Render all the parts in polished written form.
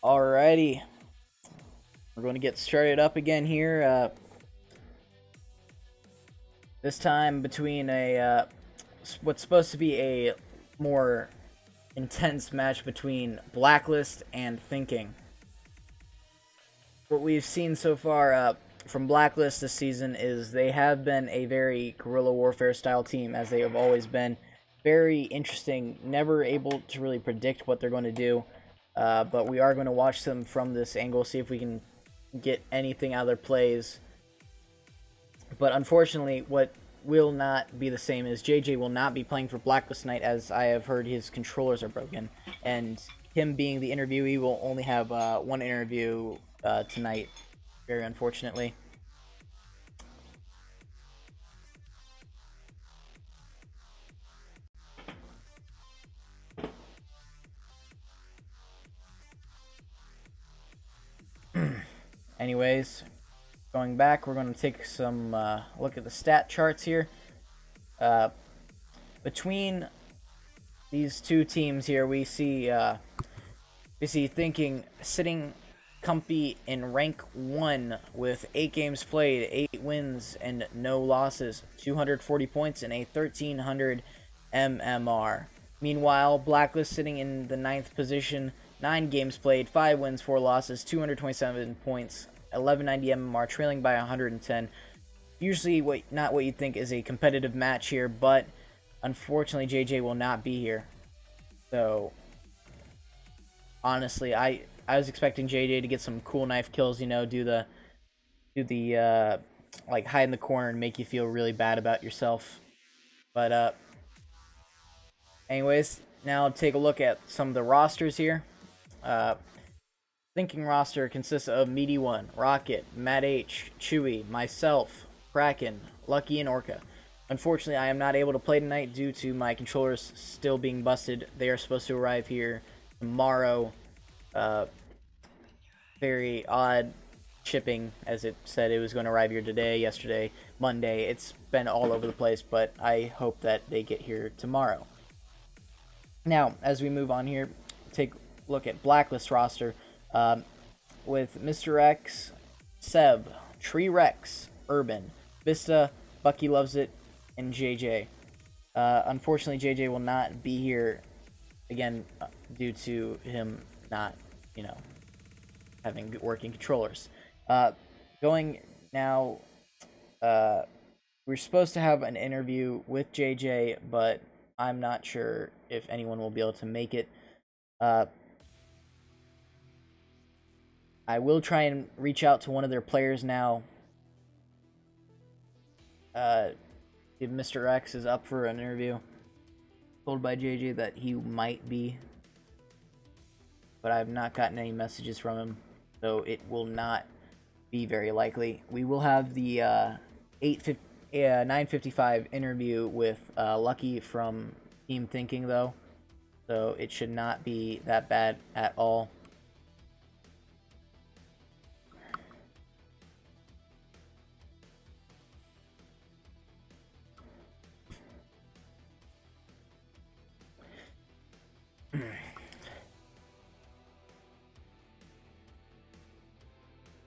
Alrighty. We're going to get started up again here. This time between what's supposed to be a more intense match between Blacklist and Thinking. What we've seen so far from Blacklist this season is they have been a very guerrilla warfare style team, as they have always been. Very interesting, never able to really predict what they're going to do, but we are going to watch them from this angle, see if we can get anything out of their plays. But unfortunately, what will not be the same is JJ will not be playing for Blacklist tonight, as I have heard his controllers are broken, and him being the interviewee will only have one interview tonight, very unfortunately. Anyways, going back, we're going to take some look at the stat charts here. Between these two teams here, we see Thinking sitting comfy in rank 1 with 8 games played, 8 wins and no losses, 240 points and a 1300 MMR. Meanwhile, Blacklist sitting in the 9th position, 9 games played, 5 wins, 4 losses, 227 points, 1190 MMR, trailing by 110. Usually not what you'd think is a competitive match here, but unfortunately JJ will not be here. So honestly, I was expecting JJ to get some cool knife kills, you know, do the like hide in the corner and make you feel really bad about yourself. But anyways, now take a look at some of the rosters here. Thinking roster consists of Meaty One, Rocket, Matt H, Chewy, myself, Kraken, Lucky, and Orca. Unfortunately, I am not able to play tonight due to my controllers still being busted. They are supposed to arrive here tomorrow. Very odd shipping, as it said it was going to arrive here today, yesterday, Monday. It's been all over the place, but I hope that they get here tomorrow. Now, as we move on here, take a look at Blacklist roster with Mr. X, Seb, Tree Rex, Urban, Vista, Bucky Loves It, and JJ. Unfortunately, JJ will not be here again due to him not, having working controllers. Going now, we're supposed to have an interview with JJ, but I'm not sure if anyone will be able to make it. I will try and reach out to one of their players now. If Mr. X is up for an interview. Told by JJ that he might be, but I have not gotten any messages from him, so it will not be very likely. We will have the 9:55 interview with Lucky from Team Thinking, though, so it should not be that bad at all.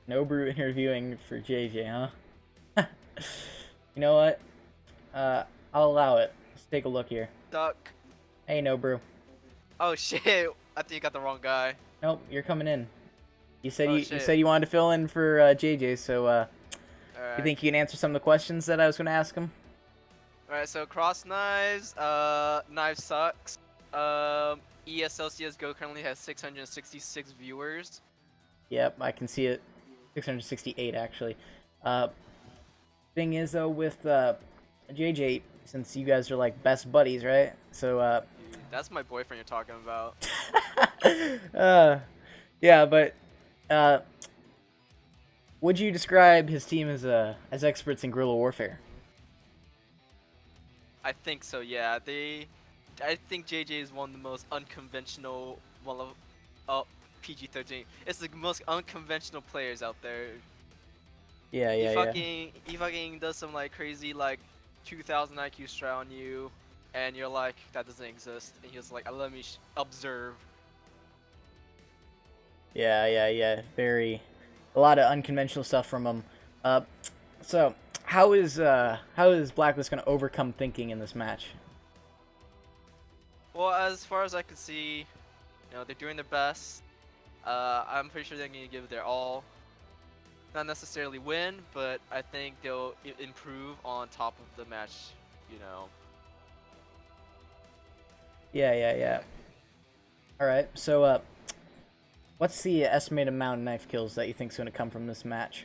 No Brew interviewing for JJ, huh? You know what? I'll allow it. Let's take a look here. Duck. Hey, No Brew. Oh shit! I think you got the wrong guy. Nope, you're coming in. You said Oh, you shit. said you wanted to fill in for JJ, so Alright. you think you can answer some of the questions that I was going to ask him? Alright, so cross knives. Knife sucks. ESL CS:GO currently has 666 viewers. Yep, I can see it. 668 actually. Thing is though, with JJ, since you guys are like best buddies, right? So Dude, that's my boyfriend you're talking about. yeah, but would you describe his team as experts in guerrilla warfare? I think so. Yeah, I think JJ is one of the most unconventional PG-13. It's the most unconventional players out there. Yeah. He fucking does some like crazy like 2000 IQ strat on you, and you're like, that doesn't exist, and he was like, let me observe. Yeah. A lot of unconventional stuff from him. So how is Blacklist gonna overcome thinking in this match? Well, as far as I can see, they're doing their best. I'm pretty sure they're going to give their all. Not necessarily win, but I think they'll improve on top of the match, you know. Yeah. All right. So what's the estimated amount of knife kills that you think is gonna come from this match?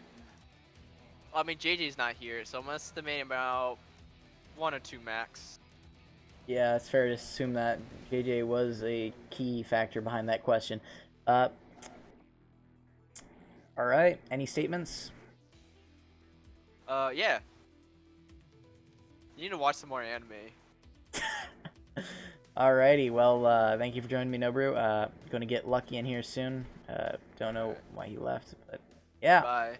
I mean, JJ's not here, so I'm estimating about 1 or 2 max. Yeah, it's fair to assume that JJ was a key factor behind that question. Uh, all right. Any statements? Yeah. You need to watch some more anime. Alrighty, well, thank you for joining me, Nobru. Gonna get Lucky in here soon. Don't know why he left, but yeah. Bye.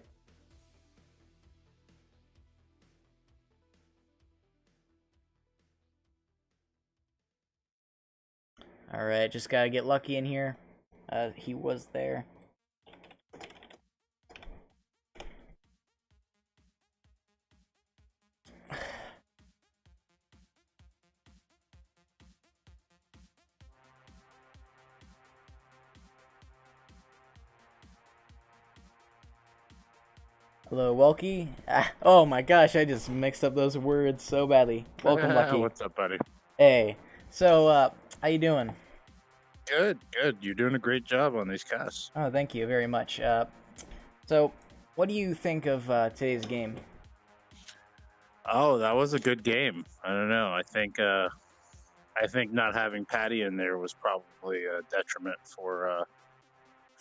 Alright, just gotta get Lucky in here. He was there. Hello, Welky. Oh my gosh, I just mixed up those words so badly. Welcome, Lucky. What's up, buddy? Hey. So, how you doing? Good. You're doing a great job on these casts. Oh, thank you very much. So, what do you think of today's game? Oh, that was a good game. I don't know. I think not having Patty in there was probably a detriment for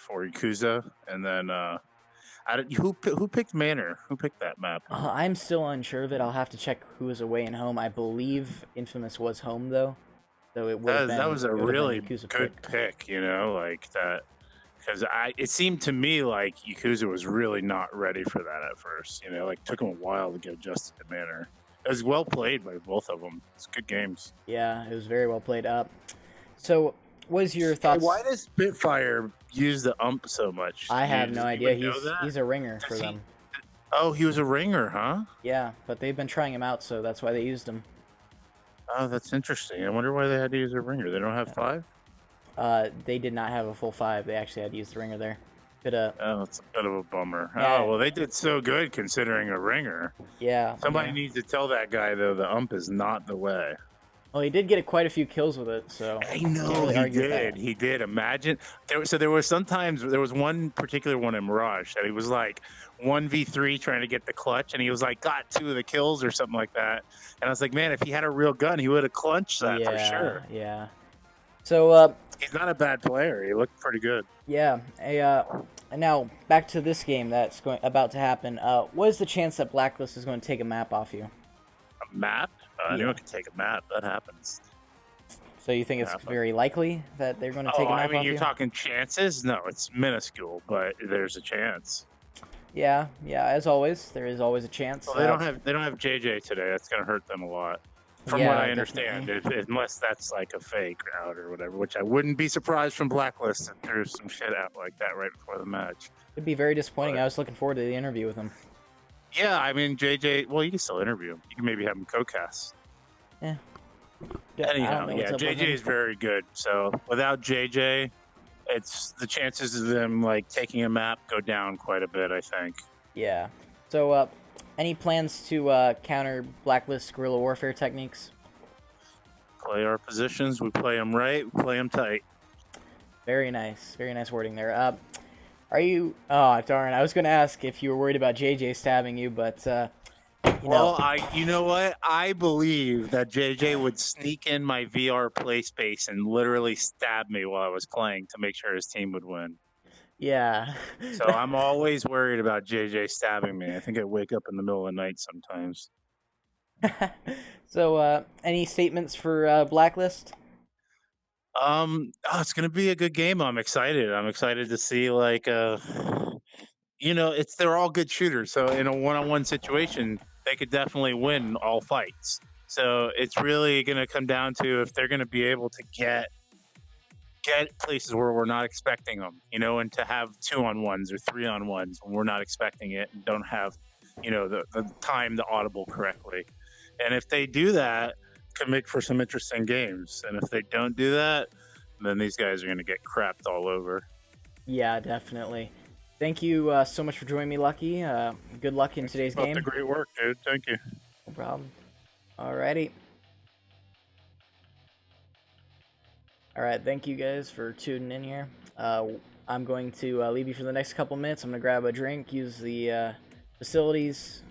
Yakuza. And then who picked Manor? Who picked that map? I'm still unsure of it. I'll have to check who was away and home. I believe Infamous was home though, so it would have been. That was a really Yakuza good pick. Like that, because it seemed to me like Yakuza was really not ready for that at first. Like took them a while to get adjusted to Manor. It was well played by both of them. It's good games. Yeah, it was very well played. So, what is your thoughts? Hey, why does Spitfire use the ump so much? I have no idea. He's a ringer for them. Oh, he was a ringer, huh? Yeah, but they've been trying him out, so that's why they used him. Oh, that's interesting. I wonder why they had to use a ringer. They don't have 5? They did not have a full 5. They actually had to use the ringer there. Oh, it's a bit of a bummer. Yeah. Oh, well, they did so good considering a ringer. Yeah. Somebody needs to tell that guy, though, the ump is not the way. Well, he did get quite a few kills with it, so... I know, he did. He did. Imagine. There was one particular one in Mirage that he was like 1v3 trying to get the clutch, and he was like, got 2 of the kills or something like that. And I was like, man, if he had a real gun, he would have clutched that for sure. Yeah. So, he's not a bad player. He looked pretty good. Yeah. And now, back to this game that's about to happen. What is the chance that Blacklist is going to take a map off you? A map? Anyone can take a map. That happens. So you think it's very likely that they're going to take a map off you? You're talking chances? No, it's minuscule, but there's a chance. Yeah. As always, there is always a chance. Well, they don't have JJ today. That's going to hurt them a lot. From what I understand, unless that's like a fake out or whatever, which I wouldn't be surprised from Blacklist if there's some shit out like that right before the match. It'd be very disappointing. I was looking forward to the interview with him. Yeah, I mean, JJ, well, you can still interview him. You can maybe have him co-cast. Yeah. Anyhow, yeah, JJ is very good. So without JJ, it's the chances of them like taking a map go down quite a bit, I think. Yeah. So, any plans to counter Blacklist guerrilla warfare techniques? Play our positions. We play them right. We play them tight. Very nice wording there. Are you? Oh, darn! I was going to ask if you were worried about JJ stabbing you, but you know what? I believe that JJ would sneak in my VR play space and literally stab me while I was playing to make sure his team would win. Yeah. So I'm always worried about JJ stabbing me. I think I wake up in the middle of the night sometimes. So, any statements for Blacklist? It's gonna be a good game. I'm excited. I'm excited to see they're all good shooters. So in a one-on-one situation, they could definitely win all fights. So it's really going to come down to if they're going to be able to get places where we're not expecting them, you know, and to have 2-on-1s or 3-on-1s when we're not expecting it and don't have, you know, the time to audible correctly. And if they do that, can make for some interesting games. And if they don't do that, then these guys are going to get crapped all over. Yeah, definitely. Thank you so much for joining me, Lucky. Good luck in today's game. The great work, dude. Thank you. No problem. Alrighty. Alright, thank you guys for tuning in here. I'm going to leave you for the next couple minutes. I'm going to grab a drink, use the facilities.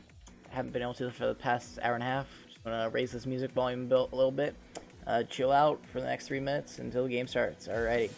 Haven't been able to for the past hour and a half. Just going to raise this music volume a little bit. Chill out for the next 3 minutes until the game starts. Alrighty.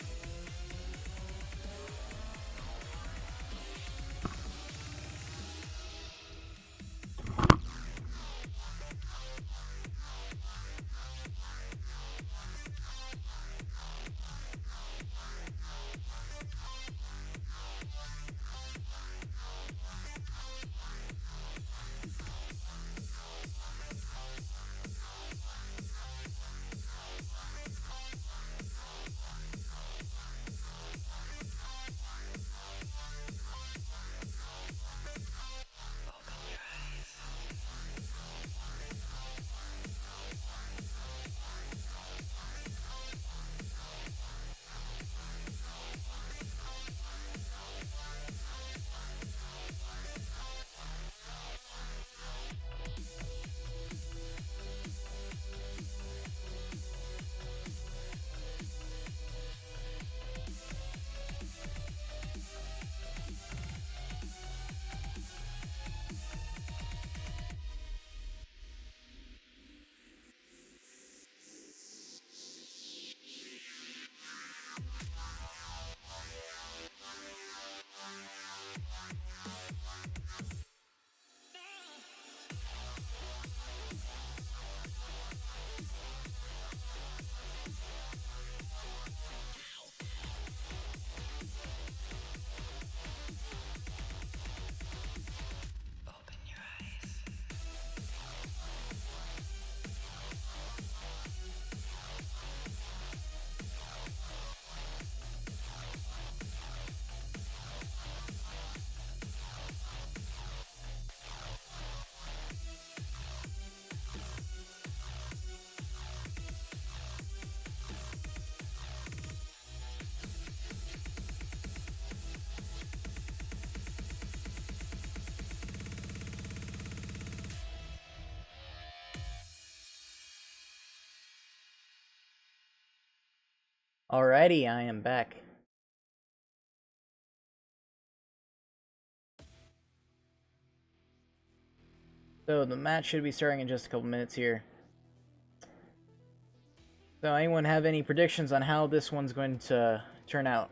Alrighty, I am back. So the match should be starting in just a couple minutes here. So anyone have any predictions on how this one's going to turn out?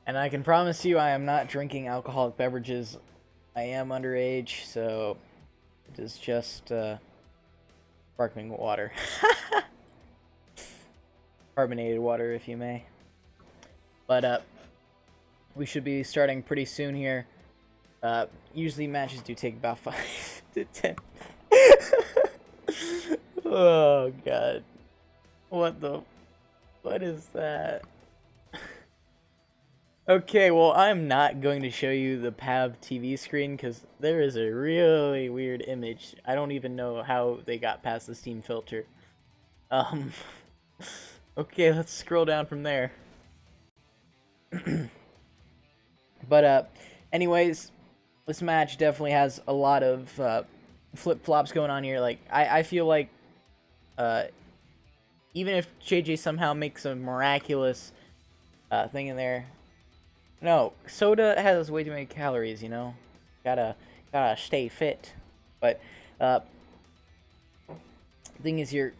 And I can promise you I am not drinking alcoholic beverages. I am underage, so it is just sparkling water. Carbonated water, if you may. But we should be starting pretty soon here. Usually matches do take about 5 to 10. Oh god. What is that? Okay, well, I'm not going to show you the Pav TV screen because there is a really weird image. I don't even know how they got past the Steam filter. Okay, let's scroll down from there. But, anyways, this match definitely has a lot of flip-flops going on here. Like, I feel like, even if JJ somehow makes a miraculous thing in there, no, soda has way too many calories, you know? Gotta gotta stay fit. But thing is, your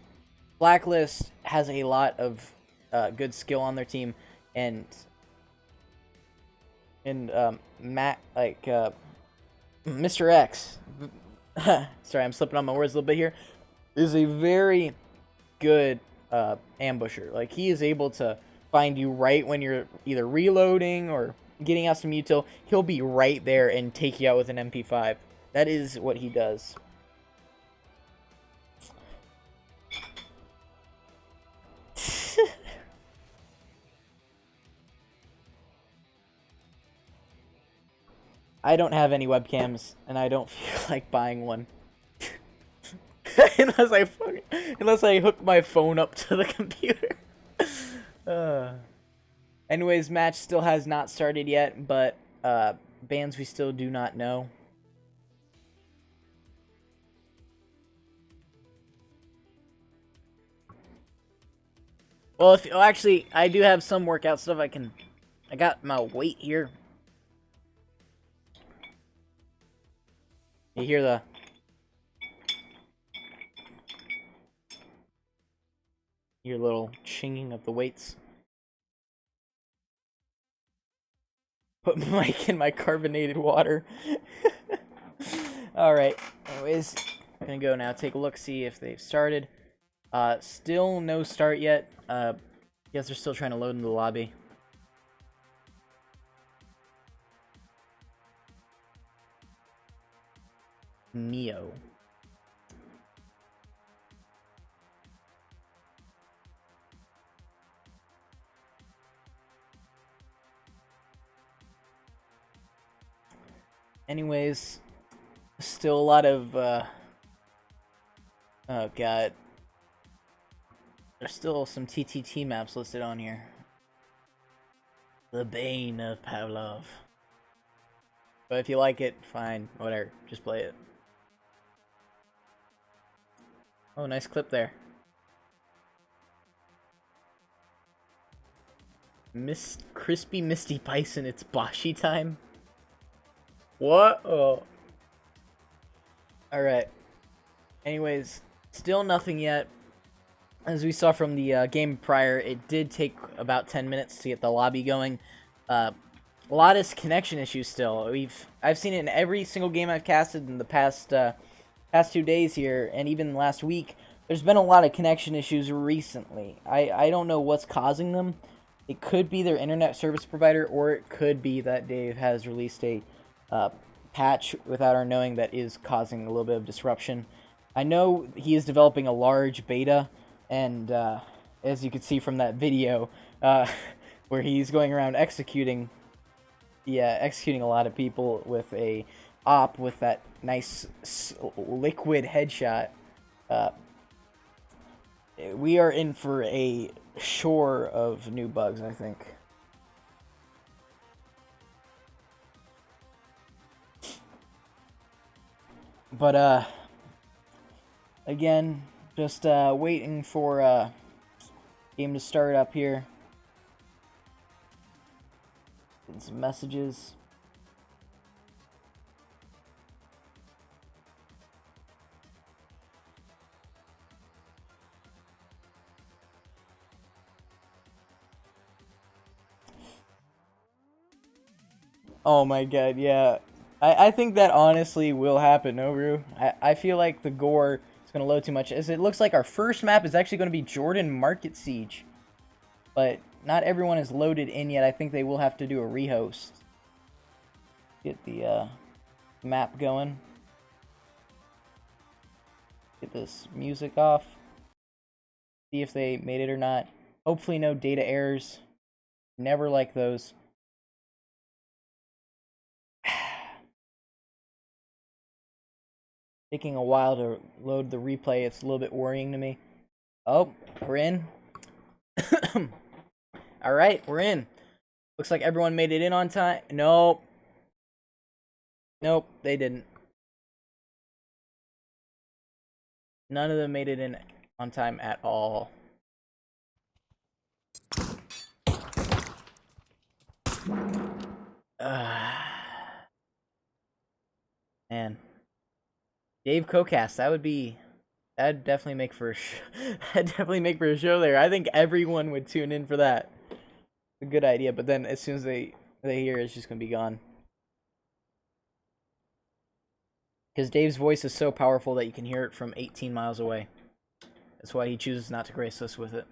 Blacklist has a lot of good skill on their team, and Matt, like Mr. X, sorry, I'm slipping on my words a little bit here, is a very good ambusher. Like, he is able to find you right when you're either reloading or getting out some util. He'll be right there and take you out with an MP5. That is what he does. I don't have any webcams, and I don't feel like buying one. unless I hook my phone up to the computer. Anyways, match still has not started yet, but bans we still do not know. Well, actually, I do have some workout stuff. I got my weight here. You hear your little chinging of the weights. Put Mike in my carbonated water. Alright, anyways, I'm gonna go now take a look, see if they've started. Still no start yet. Guess they're still trying to load into the lobby. Neo. Anyways, still a lot of, oh god. There's still some TTT maps listed on here. The Bane of Pavlov. But if you like it, fine, whatever, just play it. Oh, nice clip there. Crispy Misty Bison, it's Boshi time? What? Oh. Alright. Anyways, still nothing yet. As we saw from the game prior, it did take about 10 minutes to get the lobby going. A lot of connection issues still. I've seen it in every single game I've casted in the past 2 days here, and even last week. There's been a lot of connection issues recently. I don't know what's causing them. It could be their internet service provider, or it could be that Dave has released a patch without our knowing that is causing a little bit of disruption. I know he is developing a large beta, and as you can see from that video, where he's going around executing a lot of people with a op with that nice liquid headshot. We are in for a shore of new bugs, I think. But again, just waiting for game to start up here. Getting some messages. Oh my god, yeah. I think that honestly will happen, no, Rue? I feel like the gore is going to load too much, as it looks like our first map is actually going to be Jordan Market Siege. But not everyone is loaded in yet. I think they will have to do a rehost. Get the map going. Get this music off. See if they made it or not. Hopefully no data errors. Never like those. Taking a while to load the replay. It's a little bit worrying to me. Oh, we're in. Alright, we're in. Looks like everyone made it in on time. Nope. Nope, they didn't. None of them made it in on time at all. Man. Dave Kokast, that'd definitely make for that'd definitely make for a show there. I think everyone would tune in for that. It's a good idea, but then as soon as they hear it, it's just gonna be gone. Because Dave's voice is so powerful that you can hear it from 18 miles away. That's why he chooses not to grace us with it.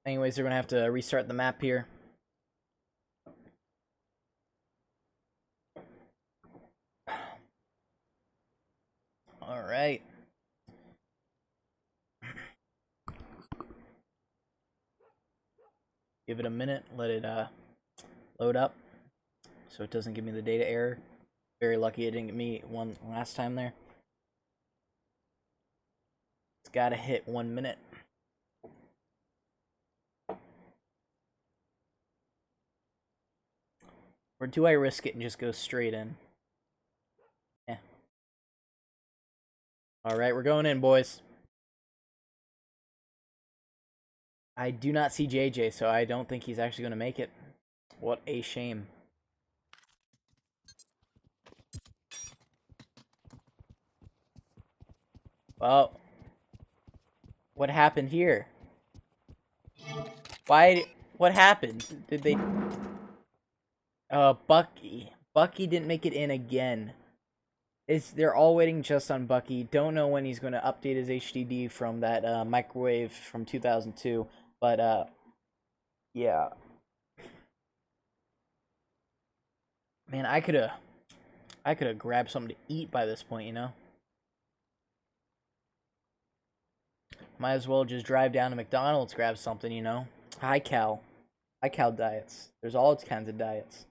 Anyways, they're gonna have to restart the map here. All right. Give it a minute. Let it load up, so it doesn't give me the data error. Very lucky it didn't get me one last time there. It's gotta hit 1 minute. Or do I risk it and just go straight in? Yeah. Alright, we're going in, boys. I do not see JJ, so I don't think he's actually going to make it. What a shame. Well, what happened here? What happened? Did they... Bucky. Bucky didn't make it in again. They're all waiting just on Bucky. Don't know when he's going to update his HDD from that microwave from 2002. But, yeah. Man, I could have grabbed something to eat by this point, you know? Might as well just drive down to McDonald's, grab something, you know? High cal diets. There's all kinds of diets.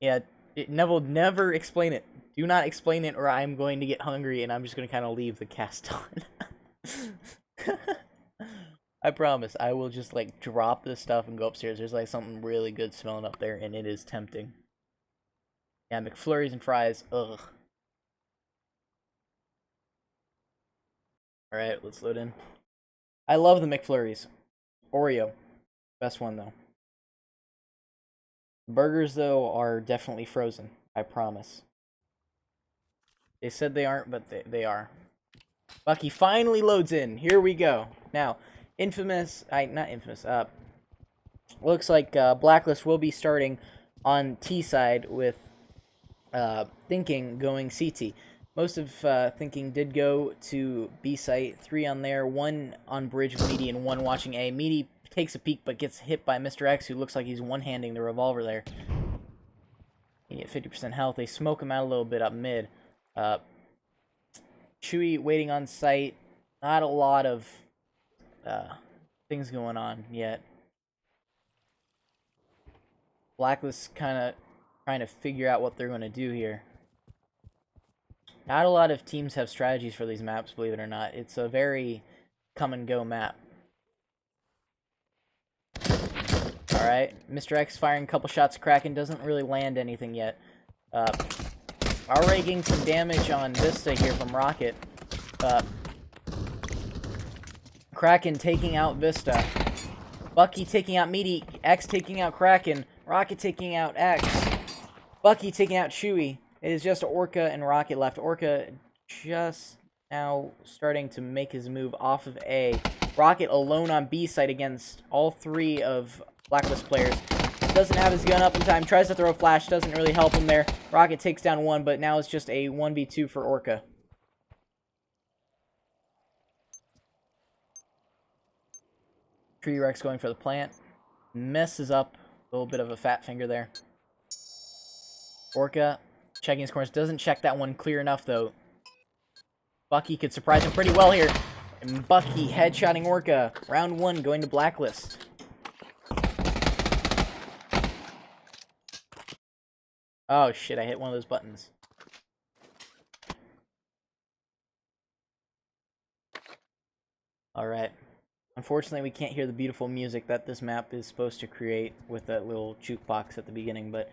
Yeah, Neville, never explain it. Do not explain it or I'm going to get hungry and I'm just going to kind of leave the cast on. I promise. I will just, like, drop this stuff and go upstairs. There's, like, something really good smelling up there and it is tempting. Yeah, McFlurries and fries. Ugh. Alright, let's load in. I love the McFlurries. Oreo. Best one, though. Burgers, though, are definitely frozen. I promise. They said they aren't, but they are. Bucky finally loads in. Here we go. Now, looks like Blacklist will be starting on T side with Thinking going CT. Most of Thinking did go to B site. 3 on there, 1 on bridge with Meaty, and 1 watching A. Meaty takes a peek but gets hit by Mr. X, who looks like he's one-handing the revolver there. He at 50% health. They smoke him out a little bit up mid. Chewy waiting on site. Not a lot of things going on yet. Blacklist kind of trying to figure out what they're going to do here. Not a lot of teams have strategies for these maps, believe it or not. It's a very come-and-go map. Alright, Mr. X firing a couple shots at Kraken, doesn't really land anything yet. Already getting some damage on Vista here from Rocket. Kraken taking out Vista. Bucky taking out Meaty. X taking out Kraken. Rocket taking out X. Bucky taking out Chewy. It is just Orca and Rocket left. Orca just now starting to make his move off of A. Rocket alone on B site against all 3 of Blacklist players. Doesn't have his gun up in time. Tries to throw a flash. Doesn't really help him there. Rocket takes down 1, but now it's just a 1v2 for Orca. Tree Rex going for the plant. Messes up. A little bit of a fat finger there. Orca checking his corners. Doesn't check that one clear enough, though. Bucky could surprise him pretty well here. And Bucky headshotting Orca. Round 1 going to Blacklist. Oh shit, I hit one of those buttons. Alright. Unfortunately, we can't hear the beautiful music that this map is supposed to create with that little jukebox at the beginning, but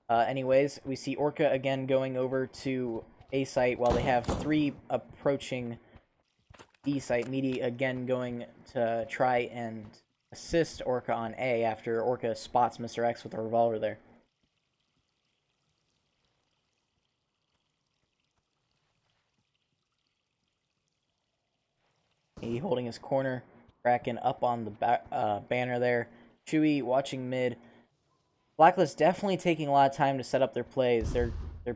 anyways, we see Orca again going over to A site while they have 3 approaching B site. Meaty again going to try and assist Orca on A after Orca spots Mr. X with a revolver there. He holding his corner. Kraken up on the banner there. Chewy watching mid. Blacklist definitely taking a lot of time to set up their plays. They're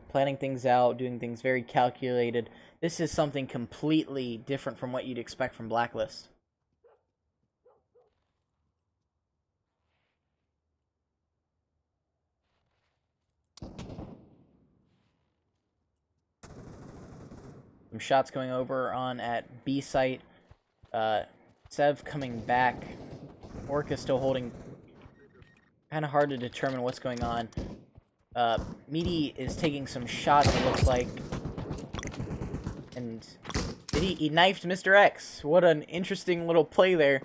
planning things out, doing things very calculated. This is something completely different from what you'd expect from Blacklist. Some shots going over on at B site. Sev coming back. Orca still holding. Kind of hard to determine what's going on. Meaty is taking some shots, it looks like. And he knifed Mr. X. What an interesting little play there.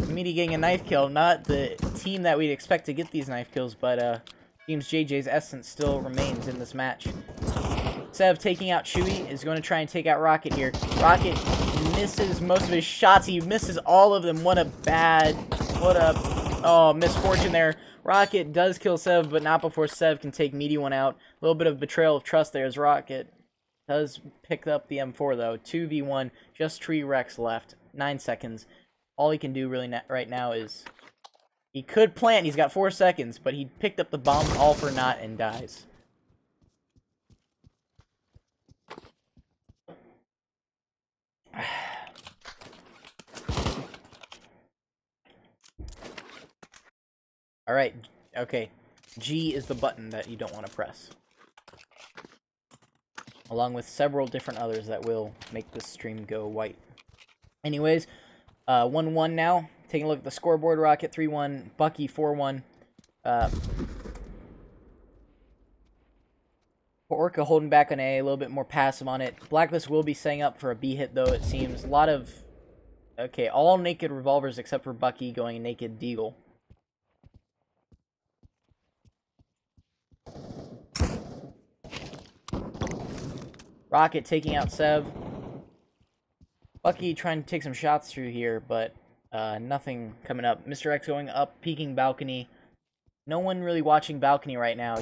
Meaty getting a knife kill. Not the team that we'd expect to get these knife kills, but seems JJ's essence still remains in this match. Sev taking out Chewy is going to try and take out Rocket here. Rocket misses most of his shots. He misses all of them. What a misfortune there. Rocket does kill Sev, but not before Sev can take Meaty one out. A little bit of betrayal of trust there as Rocket does pick up the M4 though. 2v1, just Tree Rex left. 9 seconds. All he can do really right now is he could plant. He's got 4 seconds, but he picked up the bomb all for naught and dies. Alright, okay. G is the button that you don't want to press. Along with several different others that will make this stream go white. Anyways, 1-1 now. Taking a look at the scoreboard. Rocket 3-1, Bucky 4-1. Orca holding back on A, a little bit more passive on it. Blacklist will be setting up for a B hit though, it seems. A lot of... Okay, all naked revolvers except for Bucky going naked Deagle. Rocket taking out Sev. Bucky trying to take some shots through here, but nothing coming up. Mr. X going up, peeking balcony. No one really watching balcony right now.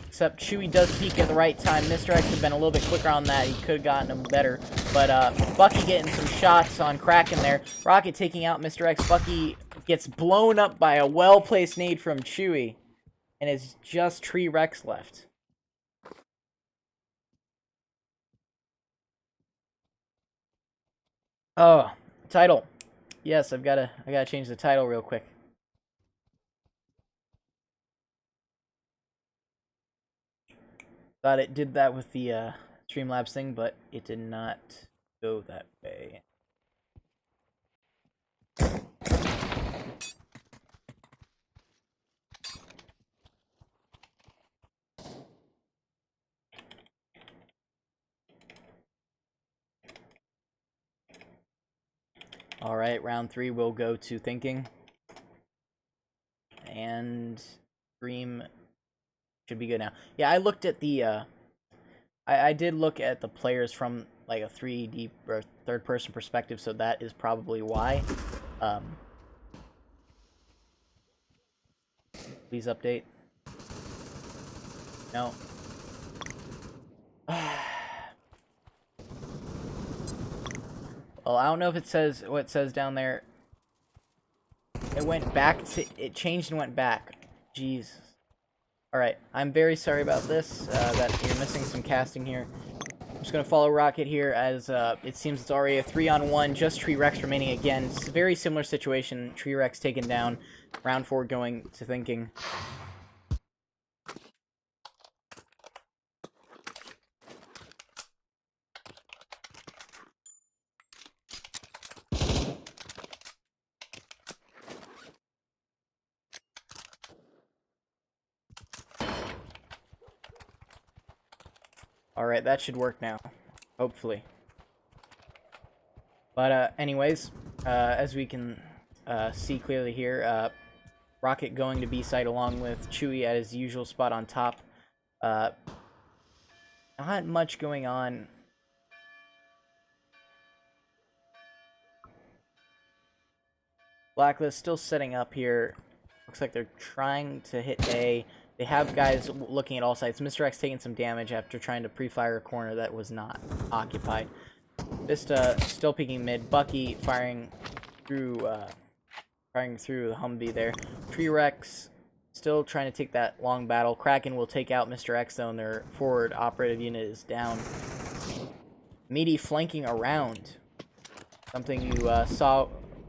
Except Chewy does peek at the right time. Mr. X had been a little bit quicker on that. He could have gotten him better. But Bucky getting some shots on Kraken there. Rocket taking out Mr. X. Bucky gets blown up by a well-placed nade from Chewy. And it's just Tree Rex left. Oh, title. Yes, I gotta change the title real quick. Thought it did that with the Streamlabs thing, but it did not go that way. Alright, round 3 will go to thinking. And Dream should be good now. Yeah, I looked at the I did look at the players from like a 3D or third person perspective, so that is probably why. Please update. No. Well, I don't know if it says what it says down there. It went back to... It changed and went back. Jeez. Alright, I'm very sorry about this, that you're missing some casting here. I'm just going to follow Rocket here as it seems it's already a 3-on-1, just Tree Rex remaining again. It's a very similar situation. Tree Rex taken down, round 4 going to thinking. Alright, that should work now. Hopefully. But, anyways, as we can see clearly here, Rocket going to B site along with Chewy at his usual spot on top. Not much going on. Blacklist still setting up here. Looks like they're trying to hit A. They have guys looking at all sides. Mr. X taking some damage after trying to pre-fire a corner that was not occupied. Vista still peeking mid. Bucky firing through the Humvee there. T-Rex still trying to take that long battle. Kraken will take out Mr. X though, and their forward operative unit is down. Meaty flanking around. Something you saw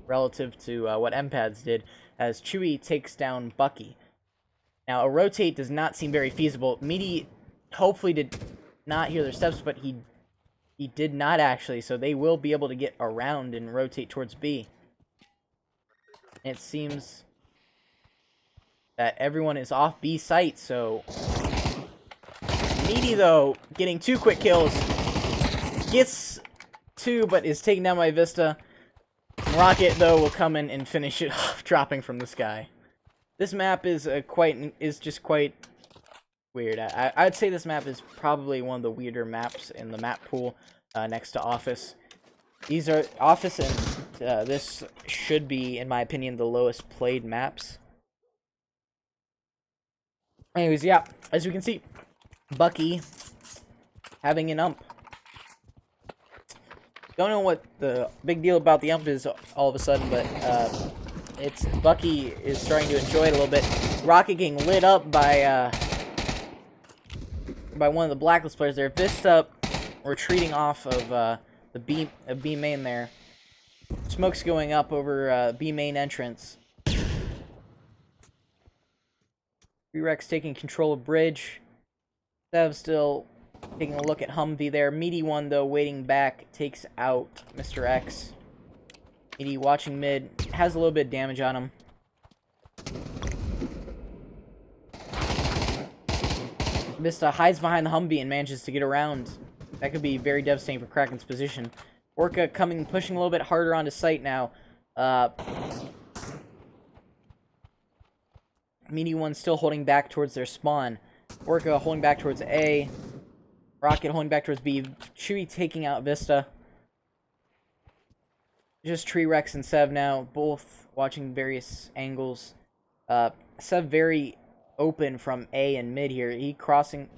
relative to what MPads did, as Chewie takes down Bucky. Now, a rotate does not seem very feasible. Meaty hopefully did not hear their steps, but he did not actually, so they will be able to get around and rotate towards B. And it seems that everyone is off B site, so Meaty, though, getting 2 quick kills. Gets 2, but is taken down by Vista. Rocket, though, will come in and finish it off, dropping from the sky. This map is just quite weird. I'd say this map is probably one of the weirder maps in the map pool, next to Office. These are Office, and this should be, in my opinion, the lowest played maps. Anyways, yeah, as you can see, Bucky having an ump. Don't know what the big deal about the ump is all of a sudden, but it's Bucky is starting to enjoy it a little bit. Rocket getting lit up by one of the Blacklist players there. Vista retreating off of the B main there. Smoke's going up over B main entrance. Rex taking control of bridge. Sev still taking a look at Humvee there. Meaty one, though, waiting back, takes out Mr. X. Meaty watching mid, has a little bit of damage on him. Vista hides behind the Humvee and manages to get around. That could be very devastating for Kraken's position. Orca pushing a little bit harder onto site now. Meaty one still holding back towards their spawn. Orca holding back towards A. Rocket holding back towards B. Chewie taking out Vista. Just T-Rex and Sev now, both watching various angles. Sev very open from A and mid here. He crossing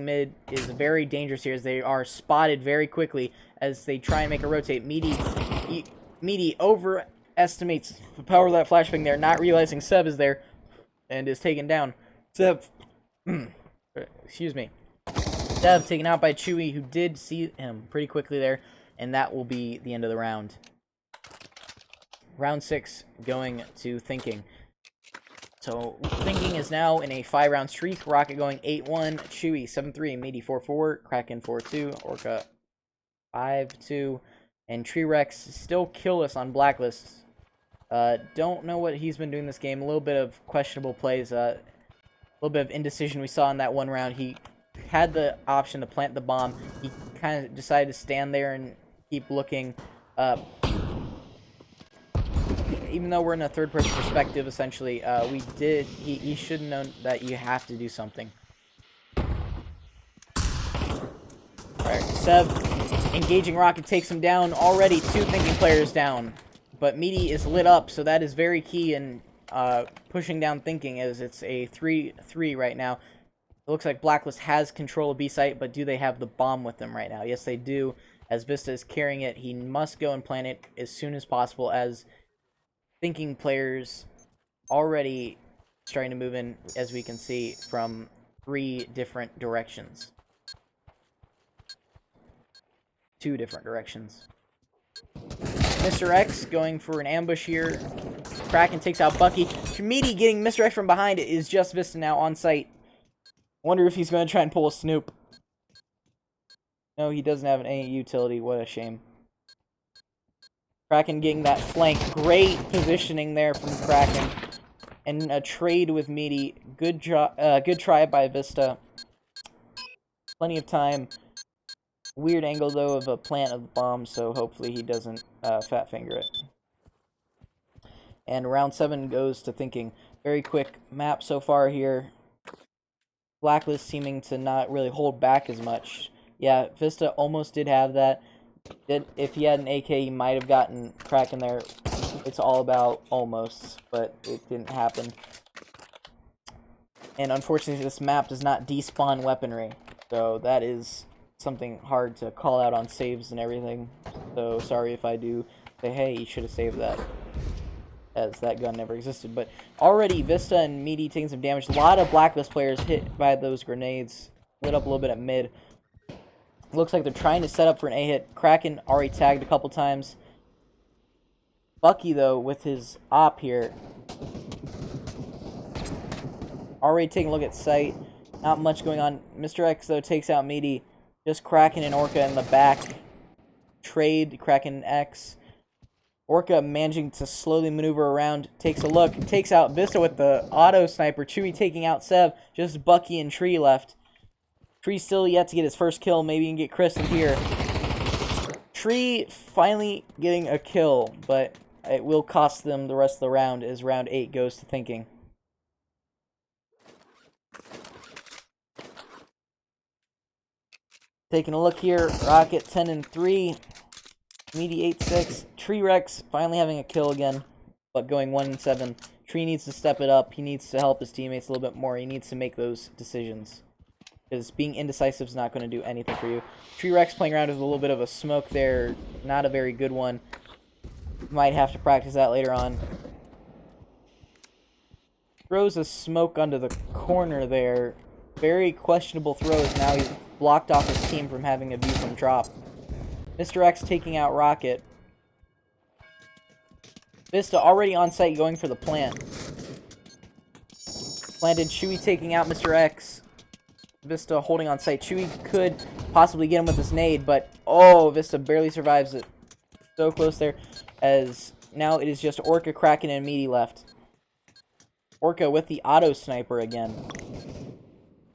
mid is very dangerous here, as they are spotted very quickly as they try and make a rotate. Meaty overestimates the power of that flashbang there, not realizing Sev is there, and is taken down. Sev, excuse me. Sev taken out by Chewie, who did see him pretty quickly there, and that will be the end of the round. Round 6 going to Thinking. So Thinking is now in a 5-round streak. Rocket going 8-1, Chewie 7-3, Meaty 4-4, Kraken 4-2, Orca 5-2, and T-Rex still killless on Blacklist. Don't know what he's been doing this game. A little bit of questionable plays, a little bit of indecision we saw in that one round. He had the option to plant the bomb. He kind of decided to stand there and keep looking. Even though we're in a third-person perspective, essentially, he should have known that you have to do something. Alright, Sev engaging Rocket takes him down. Already 2 Thinking players down. But Meaty is lit up, so that is very key in pushing down Thinking, as it's a 3-3 right now. It looks like Blacklist has control of B site, but do they have the bomb with them right now? Yes, they do. As Vista is carrying it, he must go and plant it as soon as possible, as Thinking players already starting to move in, as we can see, from 3 different directions. 2 different directions. Mr. X going for an ambush here. Kraken takes out Bucky. Meaty getting Mr. X from behind is just Vista now on site. Wonder if he's going to try and pull a Snoop. No, he doesn't have an A utility. What a shame. Kraken getting that flank. Great positioning there from Kraken. And a trade with Meaty. Good try by Vista. Plenty of time. Weird angle, though, of a plant of the bomb, so hopefully he doesn't fat finger it. And round 7 goes to Thinking. Very quick map so far here. Blacklist seeming to not really hold back as much. Yeah, Vista almost did have that. If he had an AK, he might have gotten Kraken there. It's all about almost, but it didn't happen. And unfortunately, this map does not despawn weaponry, so that is something hard to call out on saves and everything. So sorry if I do say, hey, you should have saved that, as that gun never existed. But already Vista and Meaty taking some damage. A lot of Blacklist players hit by those grenades. Lit up a little bit at mid. Looks like they're trying to set up for an A-hit. Kraken already tagged a couple times. Bucky, though, with his op here, already taking a look at sight. Not much going on. Mr. X, though, takes out Meaty. Just Kraken and Orca in the back. Trade Kraken X. Orca managing to slowly maneuver around. Takes a look. Takes out Vista with the auto sniper. Chewy taking out Sev. Just Bucky and Tree left. Tree still yet to get his first kill. Maybe he can get Kristen here. Tree finally getting a kill, but it will cost them the rest of the round as round 8 goes to thinking. Taking a look here, Rocket 10-3, Meaty 8-6, Tree Rex finally having a kill again, but going 1-7. Tree needs to step it up. He needs to help his teammates a little bit more. He needs to make those decisions, because being indecisive is not going to do anything for you. Tree Rex playing around with a little bit of a smoke there, not a very good one. Might have to practice that later on. Throws a smoke under the corner there. Very questionable throws. Now he's blocked off his team from having a view from drop. Mr. X taking out Rocket. Vista already on site going for the plant. Planted. Chewy taking out Mr. X. Vista holding on site. Chewy could possibly get him with his nade, but oh, Vista barely survives it. So close there, as now it is just Orca, Kraken, and Meaty left. Orca with the auto sniper again.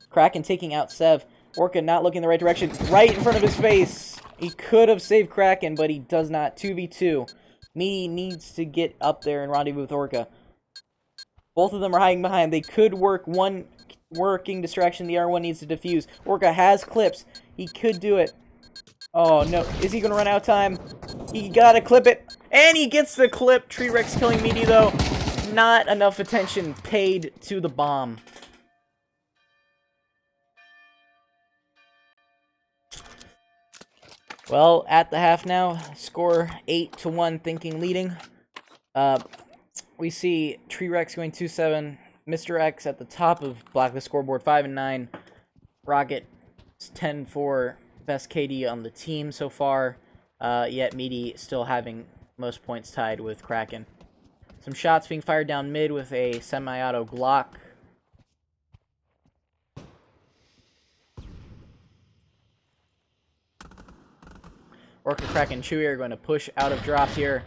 Kraken taking out Sev. Orca not looking the right direction. Right in front of his face. He could have saved Kraken, but he does not. 2v2. Meaty needs to get up there and rendezvous with Orca. Both of them are hiding behind. They could work one working distraction. The other one needs to defuse. Orca has clips. He could do it. Oh, no. Is he going to run out of time? He got to clip it. And he gets the clip. Tree Rex killing Meaty, though. Not enough attention paid to the bomb. Well, at the half now. Score 8-1, Thinking leading. We see Tree Rex going 2-7. Mr. X at the top of Blacklist scoreboard 5-9. Rocket 10-4. Best KD on the team so far, yet Meaty still having most points tied with Kraken. Some shots being fired down mid with a semi-auto Glock. Orca, Kraken, Chewy are going to push out of drop here.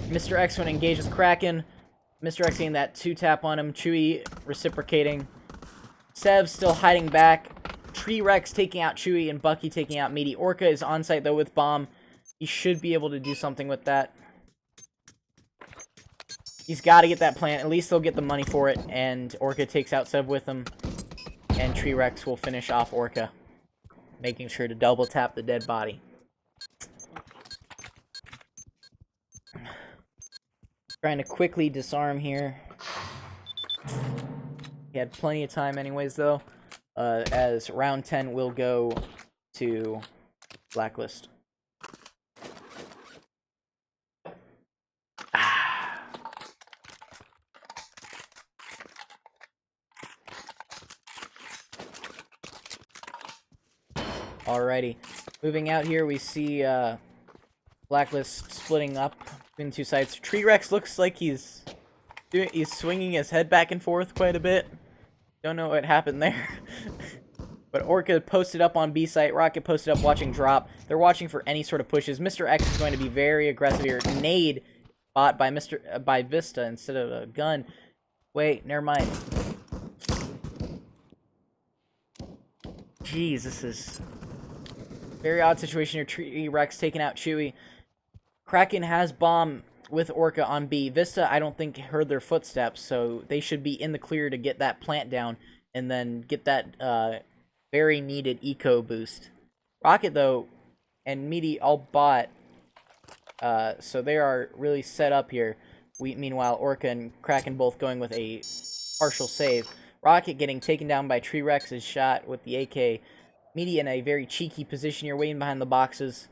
Mr. X going to engage with Kraken. Mr. X getting that 2-tap on him. Chewy reciprocating. Sev still hiding back. Tree Rex taking out Chewy and Bucky taking out Meaty. Orca is on site though with bomb. He should be able to do something with that. He's got to get that plant. At least they'll get the money for it. And Orca takes out Sev with him. And Tree Rex will finish off Orca, making sure to double tap the dead body. Trying to quickly disarm here. He had plenty of time anyways, though, as round 10 will go to Blacklist. Alrighty. Moving out here, we see Blacklist splitting up between the two sides. Tree Rex looks like he's swinging his head back and forth quite a bit. Don't know what happened there. But Orca posted up on B site. Rocket posted up watching drop. They're watching for any sort of pushes. Mr. X is going to be very aggressive here. Nade bought by by Vista instead of a gun. Wait, never mind. Jeez, this is a very odd situation here. Tree Rex taking out Chewy. Kraken has bomb with Orca on B. Vista, I don't think, heard their footsteps, so they should be in the clear to get that plant down and then get that very needed eco boost. Rocket, though, and Meaty all bought So they are really set up here. Meanwhile, Orca and Kraken both going with a partial save. Rocket getting taken down by Tree Rex's shot with the AK. Meaty in a very cheeky position here, waiting behind the boxes.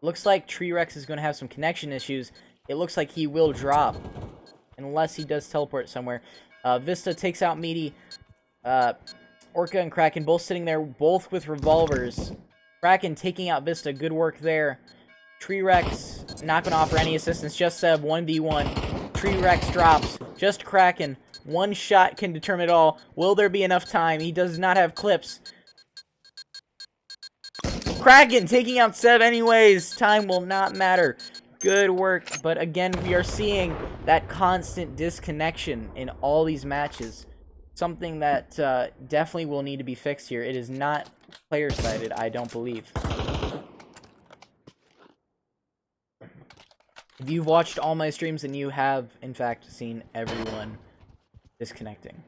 Looks like Tree Rex is going to have some connection issues. It looks like he will drop, unless he does teleport somewhere. Vista takes out Meaty. Orca and Kraken both sitting there, both with revolvers. Kraken taking out Vista. Good work there. Tree Rex not going to offer any assistance. Just Seb, 1v1. Tree Rex drops. Just Kraken. One shot can determine it all. Will there be enough time? He does not have clips. Kraken taking out Seb anyways. Time will not matter. Good work. But again, we are seeing that constant disconnection in all these matches. Something that definitely will need to be fixed here. It is not player-sided, I don't believe. If you've watched all my streams, then you have, in fact, seen everyone disconnecting.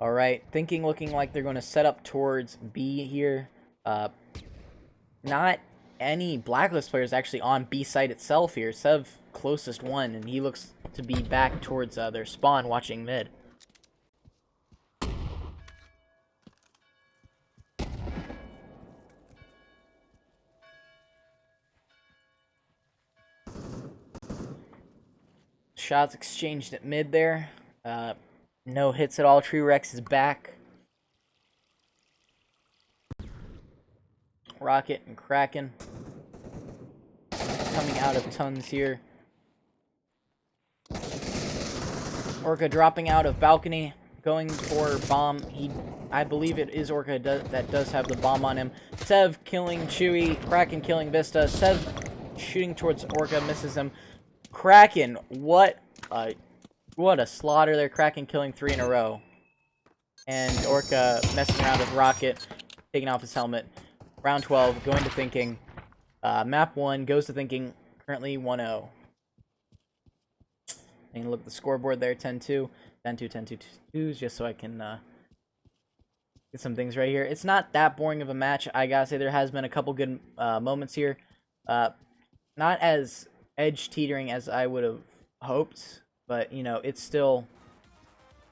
Alright, Thinking looking like they're going to set up towards B here. Not any Blacklist players actually on B site itself here. Sev closest one, and he looks to be back towards their spawn watching mid. Shots exchanged at mid there. No hits at all. Tree Rex is back. Rocket and Kraken coming out of tons here. Orca dropping out of balcony, going for bomb. I believe it is Orca that does have the bomb on him. Sev killing Chewy, Kraken killing Vista. Sev shooting towards Orca, misses him. Kraken, what a slaughter there. Kraken killing 3 in a row. And Orca messing around with Rocket, taking off his helmet. Round 12, going to Thinking. Map 1 goes to Thinking, currently 1-0. And look at the scoreboard there, 10-2, 10-2, 10-2, just so I can get some things right here. It's not that boring of a match. I gotta say there has been a couple good moments here. Not as edge-teetering as I would have hoped, but, you know, it's still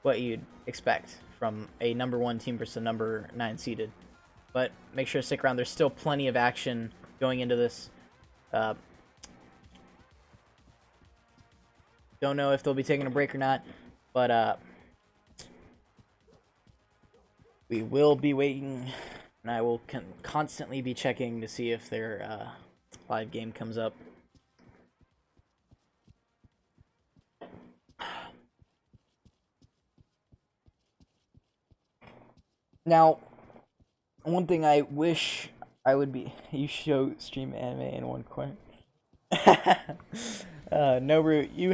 what you'd expect from a number 1 team versus a number 9 seeded. But make sure to stick around. There's still plenty of action going into this. Don't know if they'll be taking a break or not, but we will be waiting, and I will constantly be checking to see if their live game comes up. Now, one thing I wish I would be... You show stream anime in one corner. Noru, you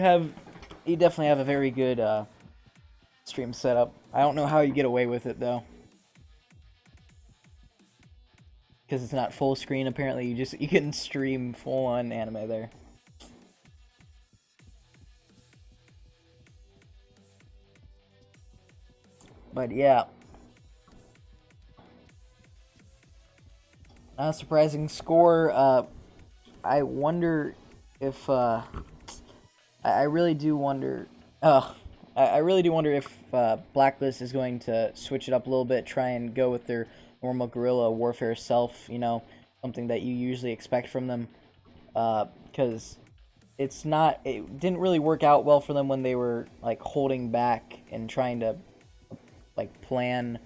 definitely have a very good stream setup. I don't know how you get away with it though, because it's not full screen. Apparently, you can stream full on anime there. But yeah, not a surprising score. I wonder if I really do wonder. I really do wonder if Blacklist is going to switch it up a little bit, try and go with their normal guerrilla warfare self. You know, something that you usually expect from them, because it's not. It didn't really work out well for them when they were like holding back and trying to like plan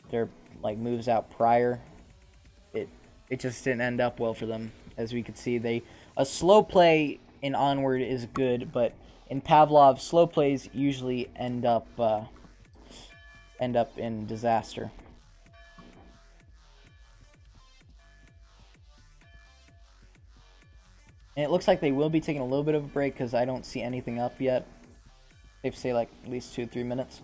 their like moves out prior. It just didn't end up well for them. As we could see, a slow play in Onward is good, but in Pavlov, slow plays usually end up in disaster. And it looks like they will be taking a little bit of a break because I don't see anything up yet. Safe to say like at least 2-3 minutes.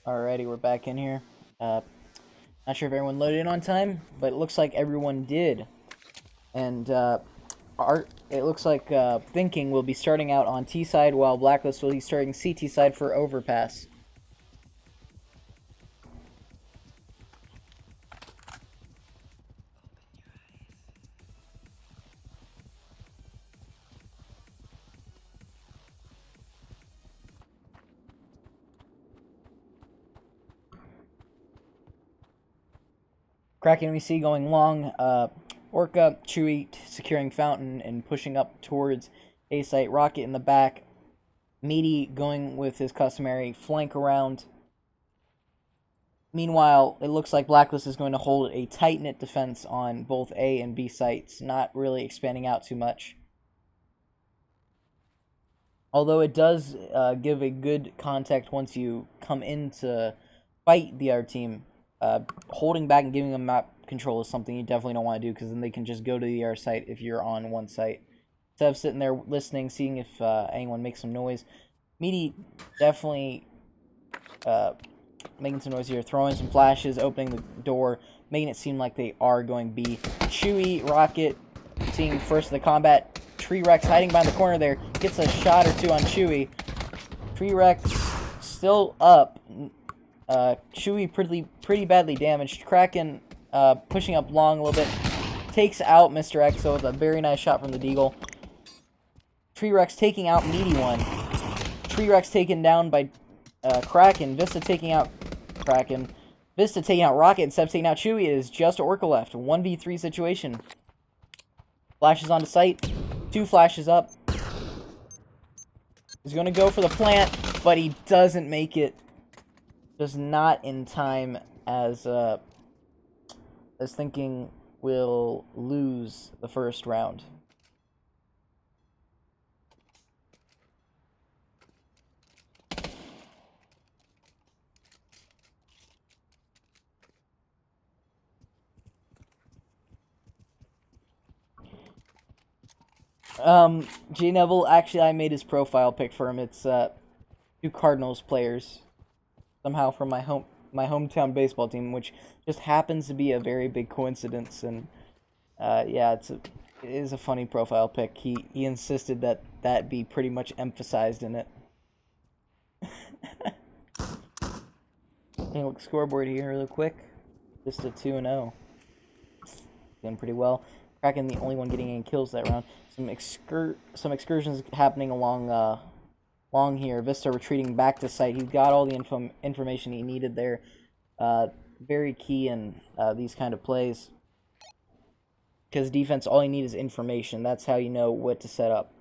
Alrighty, we're back in here. Not sure if everyone loaded in on time, but it looks like everyone did. And it looks like Thinking will be starting out on T side, while Blacklist will be starting CT side for Overpass. Kraken we see going long, Orca, Chewy securing Fountain and pushing up towards A site, Rocket in the back, Meaty going with his customary flank around. Meanwhile, it looks like Blacklist is going to hold a tight-knit defense on both A and B sites, not really expanding out too much. Although it does give a good contact once you come in to fight the other team. Holding back and giving them map control is something you definitely don't want to do, because then they can just go to the other site if you're on one site. Instead of sitting there listening, seeing if anyone makes some noise. Meaty definitely making some noise here, throwing some flashes, opening the door, making it seem like they are going B. Chewy, Rocket, seeing first the combat. Tree Rex hiding behind the corner there, gets a shot or two on Chewy. Tree Rex still up. Chewy pretty badly damaged. Kraken pushing up long a little bit, takes out Mr. Exo with a very nice shot from the Deagle. Tree Rex taking out Meaty one. Tree Rex taken down by Kraken. Vista taking out Kraken. Vista taking out Rocket instead of taking out Chewy. It is just Orca left. 1v3 situation. Flashes onto site. 2 flashes up. He's going to go for the plant, but he doesn't make it. Just not in time, as Thinking will lose the first round. J Neville, actually I made his profile pic for him. It's 2 Cardinals players. Somehow from my hometown baseball team, which just happens to be a very big coincidence. And yeah, it is a funny profile pic. He insisted that be pretty much emphasized in it. Look, scoreboard here real quick. Just a 2-0. Doing pretty well. Kraken the only one getting any kills that round. Some excursions happening along here. Vista retreating back to site. He got all the information he needed there. Very key in these kind of plays. Because defense, all you need is information. That's how you know what to set up.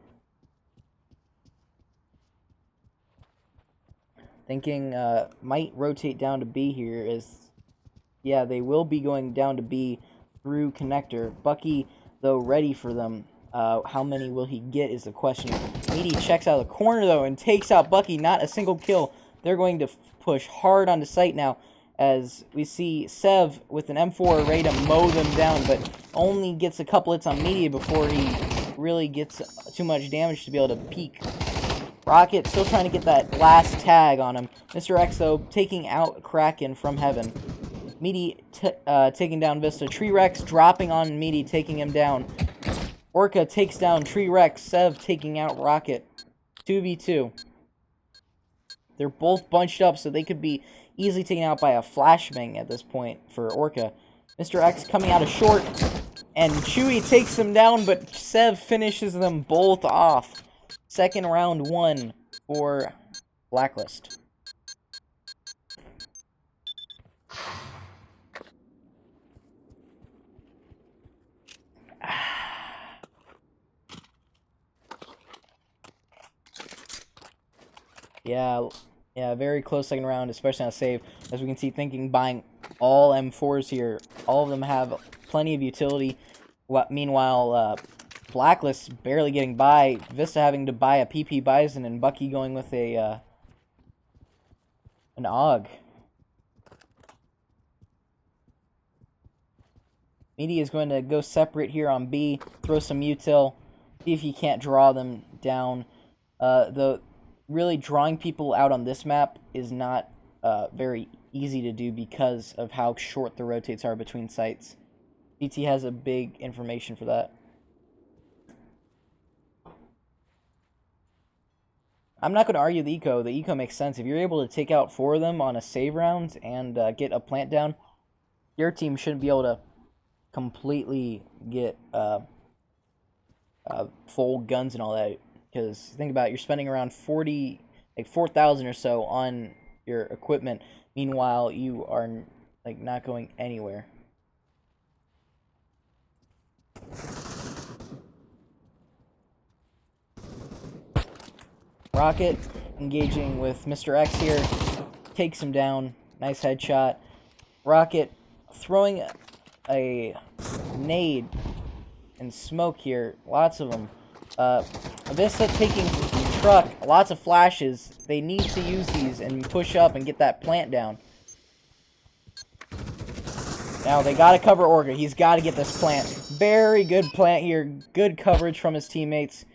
Thinking might rotate down to B here. Yeah, they will be going down to B through connector. Bucky, though, ready for them. How many will he get is the question. Meaty checks out of the corner, though, and takes out Bucky. Not a single kill. They're going to push hard onto site now, as we see Sev with an M4 ready to mow them down, but only gets a couple hits on Meaty before he really gets too much damage to be able to peek. Rocket still trying to get that last tag on him. Mr. X, though, taking out Kraken from heaven. Meaty taking down Vista. Tree Rex dropping on Meaty, taking him down. Orca takes down Tree Rex. Sev taking out Rocket. 2v2. They're both bunched up, so they could be easily taken out by a flashbang at this point for Orca. Mr. X coming out of short, and Chewy takes them down, but Sev finishes them both off. Second round won for Blacklist. Yeah, very close second round, especially on a save. As we can see, Thinking buying all M4s here. All of them have plenty of utility. Meanwhile, Blacklist barely getting by. Vista having to buy a PP Bison, and Bucky going with an AUG. Meaty is going to go separate here on B, throw some util, see if he can't draw them down. Though really drawing people out on this map is not very easy to do because of how short the rotates are between sites. CT has a big information for that. I'm not going to argue the eco. The eco makes sense. If you're able to take out 4 of them on a save round and get a plant down, your team shouldn't be able to completely get full guns and all that. Because think about it, you're spending around 4,000 or so on your equipment. Meanwhile, you are like not going anywhere. Rocket engaging with Mr. X here, takes him down. Nice headshot. Rocket throwing a nade and smoke here. Lots of them. Vista taking truck. Lots of flashes. They need to use these and push up and get that plant down. Now they gotta cover Orga. He's gotta get this plant. Very good plant here. Good coverage from his teammates.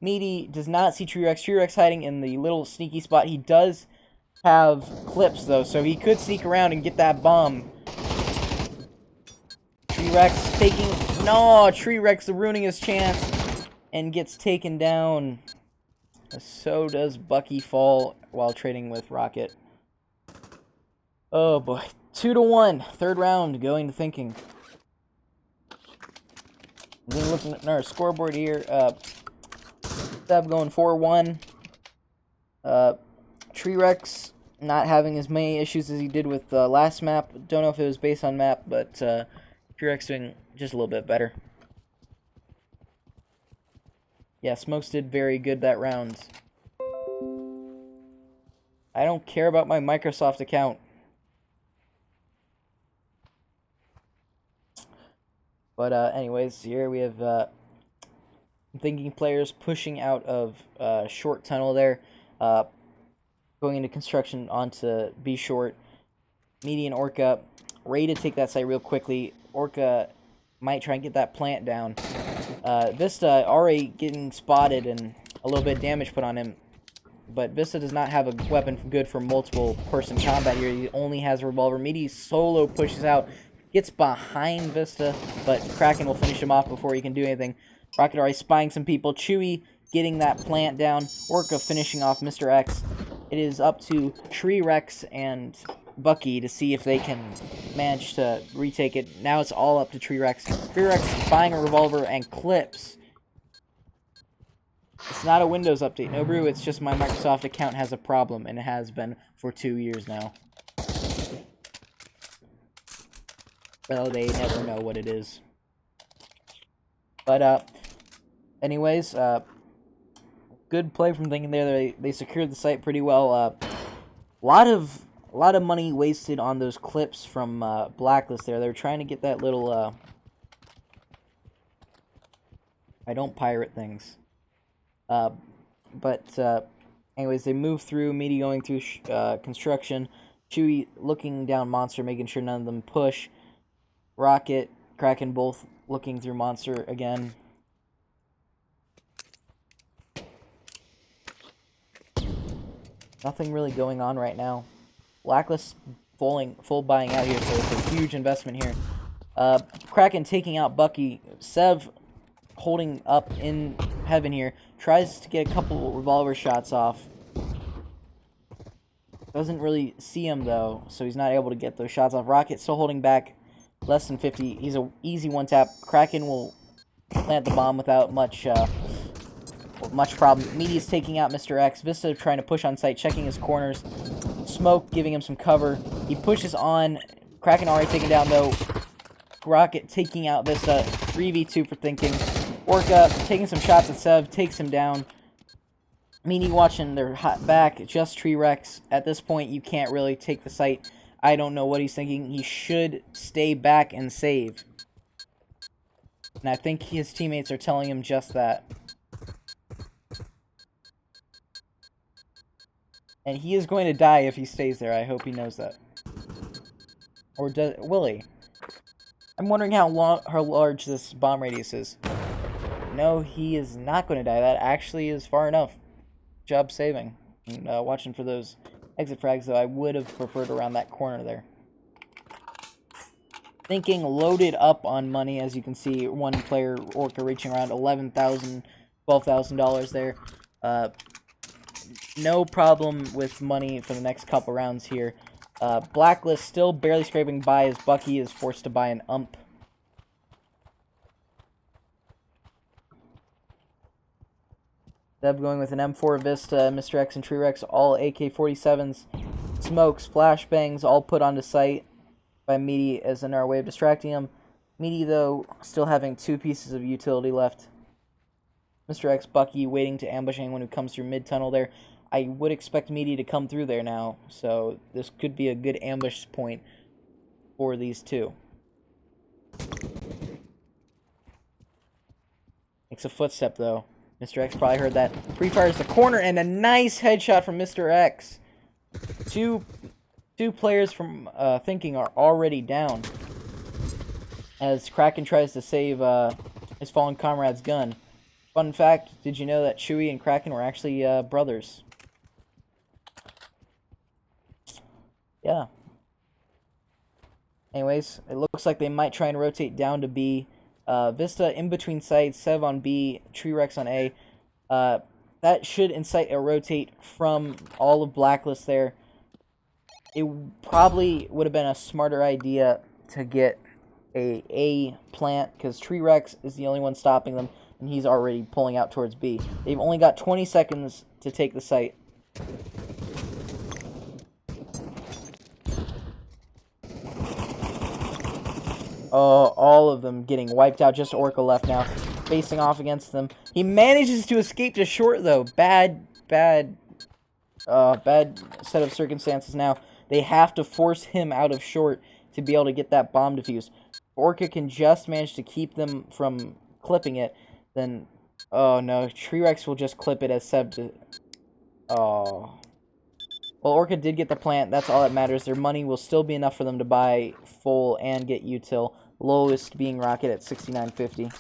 Meaty does not see T-Rex. T-Rex hiding in the little sneaky spot. He does have clips, though, so he could sneak around and get that bomb. T-Rex taking... No! T-Rex ruining his chance and gets taken down. So does Bucky fall while trading with Rocket. Oh, boy. 2-1. Third round going to thinking. Then looking at our scoreboard here, Seb going 4-1. T-Rex not having as many issues as he did with the last map. Don't know if it was based on map, but T-Rex doing just a little bit better. Yeah, Smokes did very good that round. I don't care about my Microsoft account. But anyways, here we have thinking players pushing out of short tunnel there, going into construction onto B short. Median Orca, ready to take that site real quickly. Orca might try and get that plant down. Vista already getting spotted and a little bit of damage put on him. But Vista does not have a weapon good for multiple person combat here. He only has a revolver. Meaty solo pushes out, gets behind Vista, but Kraken will finish him off before he can do anything. Rocket already spying some people. Chewy getting that plant down. Orca finishing off Mr. X. It is up to T-Rex and Bucky to see if they can manage to retake it. Now it's all up to T-Rex. T-Rex buying a revolver and clips. It's not a Windows update, no brew. It's just my Microsoft account has a problem, and it has been for 2 years now. Well, they never know what it is. But, anyways, good play from Thinking there. They secured the site pretty well. A lot of money wasted on those clips from Blacklist there. They were trying to get that little, I don't pirate things. Anyways, they move through, Meaty going through construction, Chewy looking down Monster, making sure none of them push, Rocket, Kraken both looking through Monster again. Nothing really going on right now. Blacklist full buying out here, so it's a huge investment here. Kraken taking out Bucky, Sev holding up in heaven here, tries to get a couple revolver shots off. Doesn't really see him though, so he's not able to get those shots off. Rocket still holding back, less than 50. He's an easy one tap. Kraken will plant the bomb without much problem. Meaty is taking out Mr. X. Vista trying to push on site, checking his corners. Smoke giving him some cover. He pushes on. Kraken already taken down though. Rocket taking out Vista. 3v2 for Thinking. Orca taking some shots at Sev, takes him down. Meaty watching their hot back, just T-Rex. At this point, you can't really take the site. I don't know what he's thinking. He should stay back and save. And I think his teammates are telling him just that. And he is going to die if he stays there. I hope he knows that. Or will he? I'm wondering how large this bomb radius is. No, he is not going to die. That actually is far enough. Job saving. And watching for those exit frags, though I would have preferred around that corner there. Thinking loaded up on money, as you can see, one player, Orca, reaching around $11,000, $12,000 there. No problem with money for the next couple rounds here. Blacklist still barely scraping by as Bucky is forced to buy an ump. Deb going with an M4 Vista, Mr. X and Treerex, all AK-47s. Smokes, flashbangs, all put onto sight by Meaty as another way of distracting him. Meaty, though, still having 2 pieces of utility left. Mr. X, Bucky waiting to ambush anyone who comes through mid-tunnel there. I would expect Meaty to come through there now, so this could be a good ambush point for these two. Makes a footstep, though. Mr. X probably heard that. Pre-fires the corner, and a nice headshot from Mr. X. Two players from Thinking are already down, as Kraken tries to save his fallen comrade's gun. Fun fact, did you know that Chewie and Kraken were actually brothers? Yeah. Anyways, it looks like they might try and rotate down to B. Vista in between sites, Sev on B, Treerex on A. That should incite a rotate from all of Blacklist there. It probably would have been a smarter idea to get a plant, because Treerex is the only one stopping them, and he's already pulling out towards B. They've only got 20 seconds to take the site. All of them getting wiped out. Just Orca left now, facing off against them. He manages to escape to short, though. Bad set of circumstances now. They have to force him out of short to be able to get that bomb defused. Orca can just manage to keep them from clipping it. Then, oh no, Treerex will just clip it as Seb to... Oh. Well, Orca did get the plant. That's all that matters. Their money will still be enough for them to buy full and get util. Lowest being Rocket at $69.50.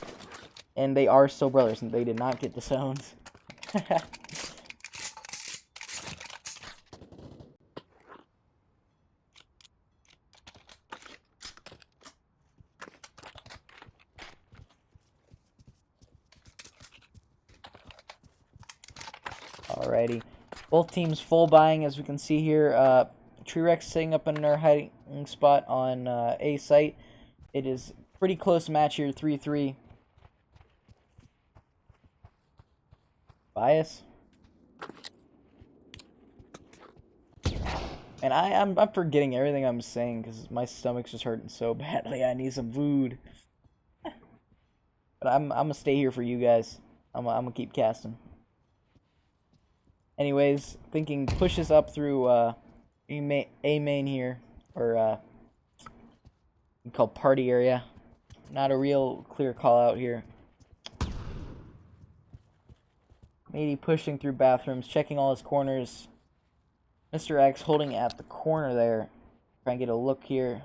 And they are still brothers, and they did not get disowned. Alrighty. Both teams full buying, as we can see here. Treerex sitting up in their hiding spot on A site. It is pretty close match here, 3-3. Bias. And I'm forgetting everything I'm saying because my stomach's just hurting so badly. I need some food. But I'm gonna stay here for you guys. I'm gonna keep casting. Anyways, Thinking pushes up through A main here, or called party area. Not a real clear call out here. Matey pushing through bathrooms, checking all his corners. Mr. X holding at the corner there. Trying to get a look here.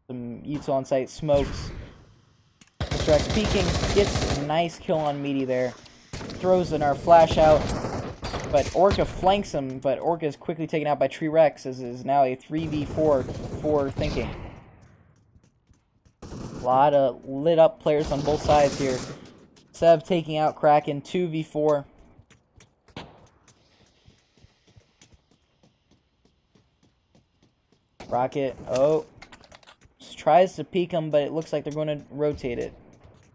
Some util on site, smokes. Mr. X peeking, gets a nice kill on Meaty there. Throws in our flash out, but Orca flanks him, but Orca is quickly taken out by Treerex, as it is now a 3v4 for Thinking. A lot of lit up players on both sides here. Sev taking out Kraken, 2v4. Rocket, tries to peek him, but it looks like they're going to rotate it.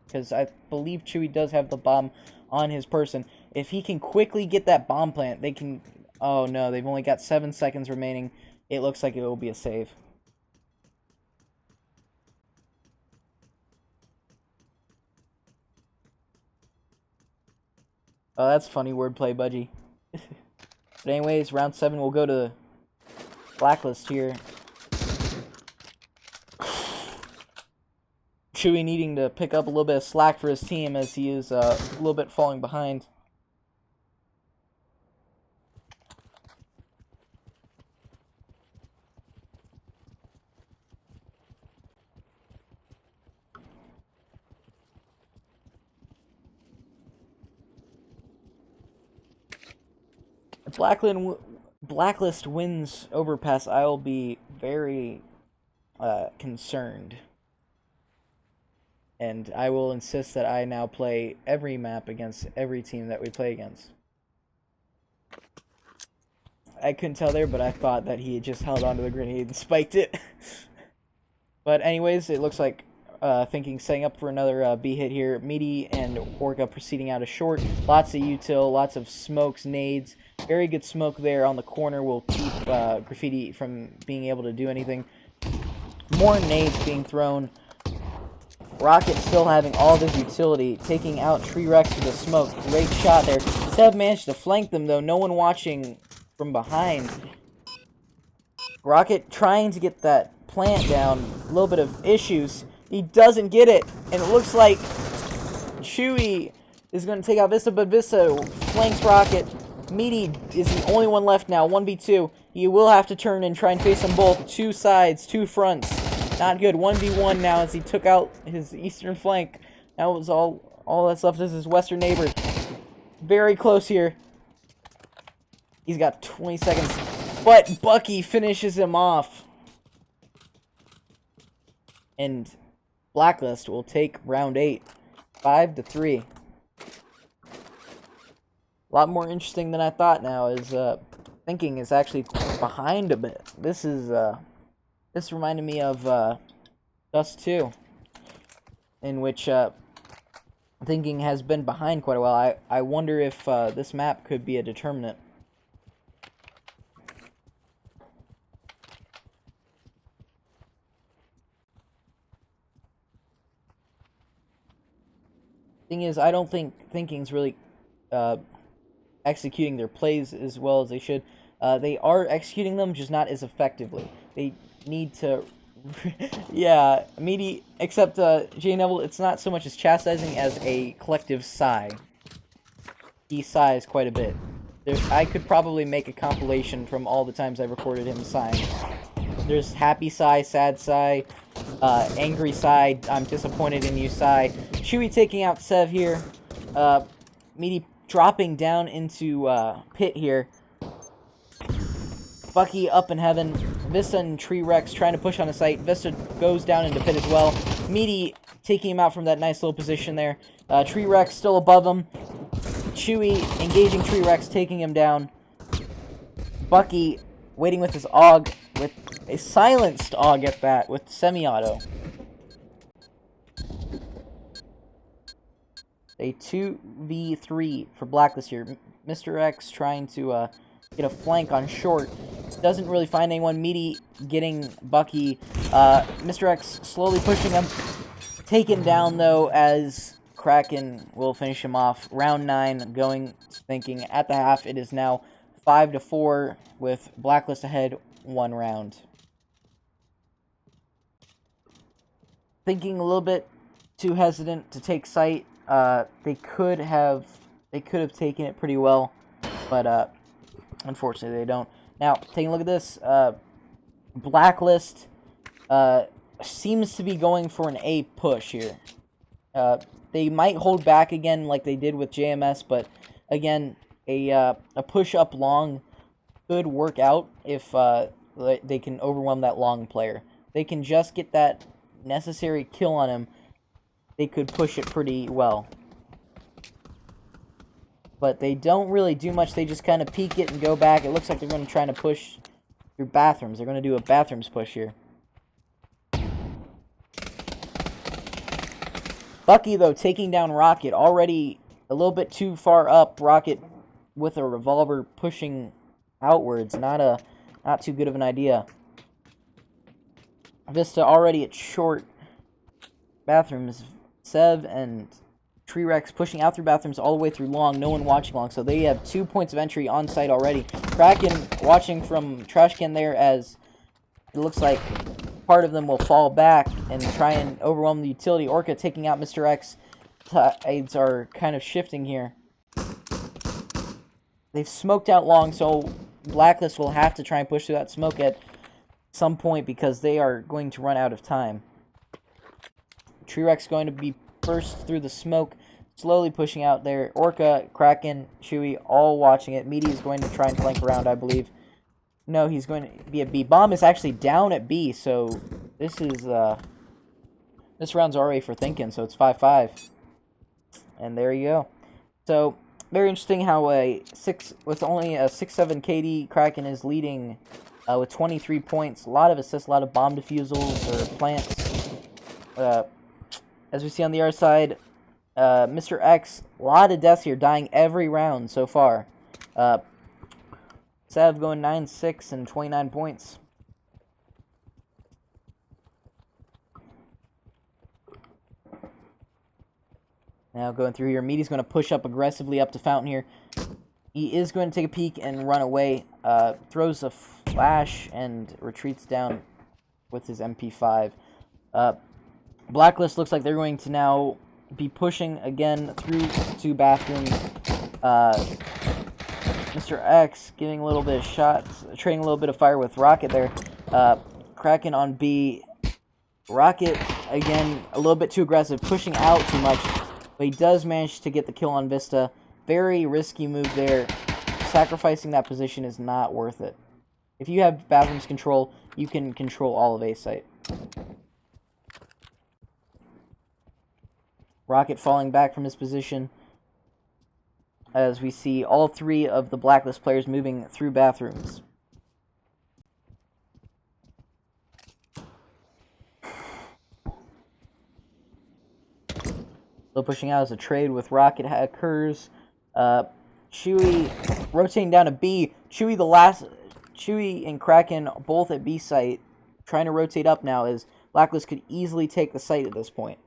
Because I believe Chewie does have the bomb on his person. If he can quickly get that bomb plant, they can... Oh no, they've only got 7 seconds remaining. It looks like it will be a save. Oh, that's funny wordplay, Budgie. But anyways, round 7 will go to Blacklist here. Chewie needing to pick up a little bit of slack for his team, as he is a little bit falling behind. Blacklist wins Overpass, I will be very concerned. And I will insist that I now play every map against every team that we play against. I couldn't tell there, but I thought that he had just held onto the grenade and spiked it. But anyways, it looks like Thinking setting up for another B hit here. Meaty and Orca proceeding out of short. Lots of util, lots of smokes, nades. Very good smoke there on the corner will keep Graffiti from being able to do anything. More nades being thrown. Rocket still having all of his utility, taking out Tree Rex with a smoke. Great shot there. Seb managed to flank them though, no one watching from behind. Rocket trying to get that plant down, a little bit of issues. He doesn't get it, and it looks like Chewy is going to take out Vista, but Vista flanks Rocket. Meaty is the only one left now, 1v2. He will have to turn and try and face them both. Two sides, two fronts. Not good. 1v1 now as he took out his eastern flank. That was all that's left is his western neighbor. Very close here. He's got 20 seconds. But Bucky finishes him off. And Blacklist will take round 8. 5-3. A lot more interesting than I thought now is Thinking is actually behind a bit. This reminded me of Dust 2, in which Thinking has been behind quite a while. I wonder if this map could be a determinant. Thing is, I don't think Thinking's really executing their plays as well as they should. They are executing them, just not as effectively. They need to... yeah, Meaty, except J Neville, it's not so much as chastising as a collective sigh. He sighs quite a bit. I could probably make a compilation from all the times I recorded him sighing. There's happy sigh, sad sigh, angry sigh, I'm disappointed in you sigh. Chewy taking out Sev here. Meaty dropping down into pit here. Bucky up in heaven. Vista and Tree Rex trying to push on the site. Vista goes down into pit as well. Meaty taking him out from that nice little position there. Tree Rex still above him. Chewy engaging Tree Rex, taking him down. Bucky waiting with his AUG, with a silenced AUG at that, with semi-auto. A 2v3 for Blacklist here. Mr. X trying to get a flank on short. Doesn't really find anyone. Meaty getting Bucky. Mr. X slowly pushing him. Taken down, though, as Kraken will finish him off. Round 9 going, Thinking. At the half, it is now 5-4 with Blacklist ahead 1 round. Thinking a little bit too hesitant to take site. They could have taken it pretty well, but unfortunately they don't. Now, taking a look at this, Blacklist seems to be going for an A push here. They might hold back again like they did with JMS, but again, a push up long could work out if they can overwhelm that long player. They can just get that necessary kill on him. They could push it pretty well. But they don't really do much. They just kind of peek it and go back. It looks like they're going to try to push through bathrooms. They're going to do a bathrooms push here. Bucky, though, taking down Rocket. Already a little bit too far up. Rocket with a revolver pushing outwards. Not too good of an idea. Vista already at short. Bathrooms. Sev and Tree Rex pushing out through bathrooms all the way through long. No one watching long, so they have 2 points of entry on site already. Kraken watching from trash can there as it looks like part of them will fall back and try and overwhelm the utility. Orca taking out Mr. X. Tides are kind of shifting here. They've smoked out long, so Blacklist will have to try and push through that smoke at some point because they are going to run out of time. Tree Rex going to be first through the smoke, slowly pushing out there. Orca, Kraken, Chewy, all watching it. Meaty is going to try and flank around, I believe. No, he's going to be at B. Bomb is actually down at B, so this is, this round's already for thinking, so it's 5-5. And there you go. So, very interesting how with only a 6-7 KD, Kraken is leading with 23 points. A lot of assists, a lot of bomb defusals or plants. As we see on the other side, Mr. X, a lot of deaths here, dying every round so far. Sav going 9-6 and 29 points. Now going through here, Meaty's going to push up aggressively up to Fountain here. He is going to take a peek and run away. Throws a flash and retreats down with his MP5. Blacklist looks like they're going to now be pushing again through two bathrooms. Mr. X getting a little bit of shots, trading a little bit of fire with Rocket there. Kraken on B. Rocket, again, a little bit too aggressive, pushing out too much. But he does manage to get the kill on Vista. Very risky move there. Sacrificing that position is not worth it. If you have bathrooms control, you can control all of A site. Rocket falling back from his position, as we see all three of the Blacklist players moving through bathrooms. Still pushing out as a trade with Rocket occurs. Chewy rotating down to B. Chewy and Kraken both at B site, trying to rotate up now, as Blacklist could easily take the site at this point.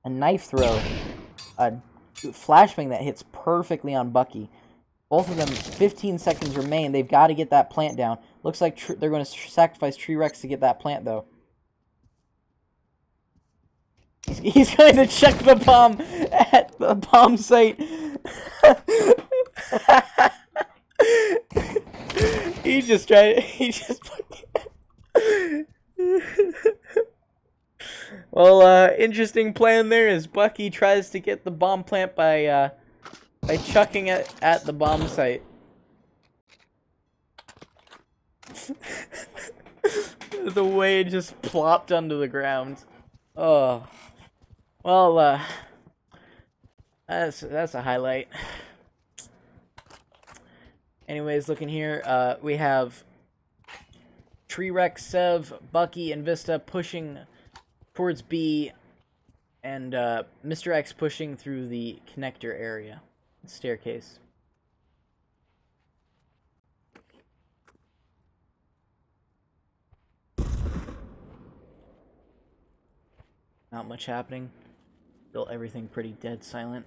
A knife throw. A flashbang that hits perfectly on Bucky. Both of them, 15 seconds remain. They've got to get that plant down. Looks like they're going to sacrifice Tree Rex to get that plant, though. He's going to check the bomb at the bomb site. He just tried. Well, interesting plan there as Bucky tries to get the bomb plant by chucking it at the bomb site. The way it just plopped onto the ground. Oh. Well, that's a highlight. Anyways, looking here, we have Tree Rex, Sev, Bucky, and Vista pushing towards B, and Mr. X pushing through the connector area, staircase. Not much happening. Still everything pretty dead silent.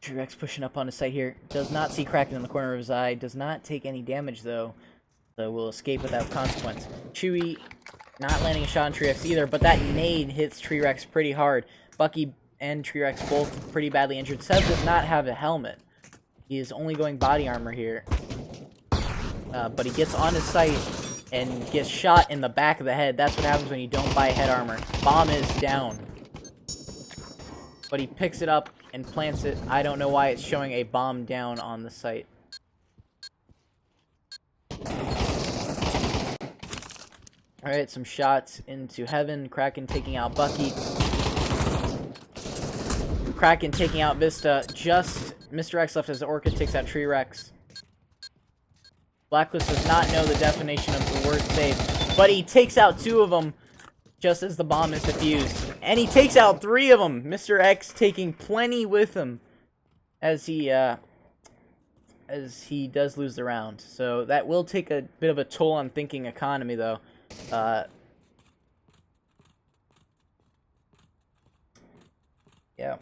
Tree Rex pushing up on his site here. Does not see Kraken in the corner of his eye. Does not take any damage, though. So will escape without consequence. Chewy not landing a shot on Tree Rex either, but that nade hits Tree Rex pretty hard. Bucky and Tree Rex both pretty badly injured. Seb does not have a helmet. He is only going body armor here. But he gets on his site and gets shot in the back of the head. That's what happens when you don't buy head armor. Bomb is down. But he picks it up and plants it. I don't know why it's showing a bomb down on the site. Alright, some shots into heaven. Kraken taking out Bucky. Kraken taking out Vista. Just Mr. X left as the Orchid takes out Tree Rex. Blacklist does not know the definition of the word safe, but he takes out two of them just as the bomb is defused. And he takes out three of them. Mr. X taking plenty with him as he does lose the round. So that will take a bit of a toll on thinking economy, though. Yeah.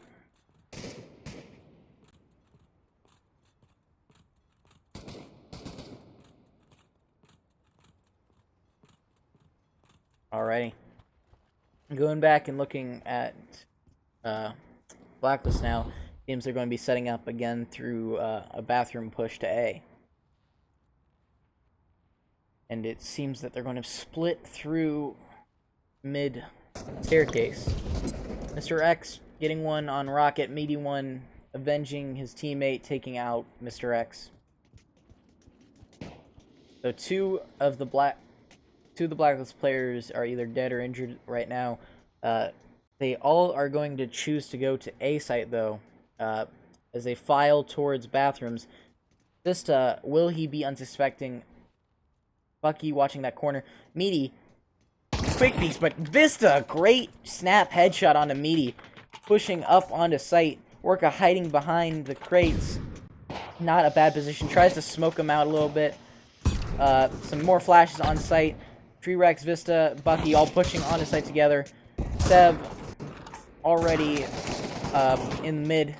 Alrighty. Going back and looking at Blacklist now, teams are going to be setting up again through a bathroom push to A. And it seems that they're going to split through mid staircase. Mr. X getting one on Rocket, Meaty one avenging his teammate, taking out Mr. X. So two of the Blacklist players are either dead or injured right now. They all are going to choose to go to A site, though, as they file towards bathrooms. Vista, will he be unsuspecting? Bucky watching that corner. Meaty, quick peeks, but Vista, great snap headshot onto Meaty. Pushing up onto site. Orca hiding behind the crates. Not a bad position. Tries to smoke him out a little bit. Some more flashes on site. T-Rex, Vista, Bucky all pushing onto site together. Sev already in mid.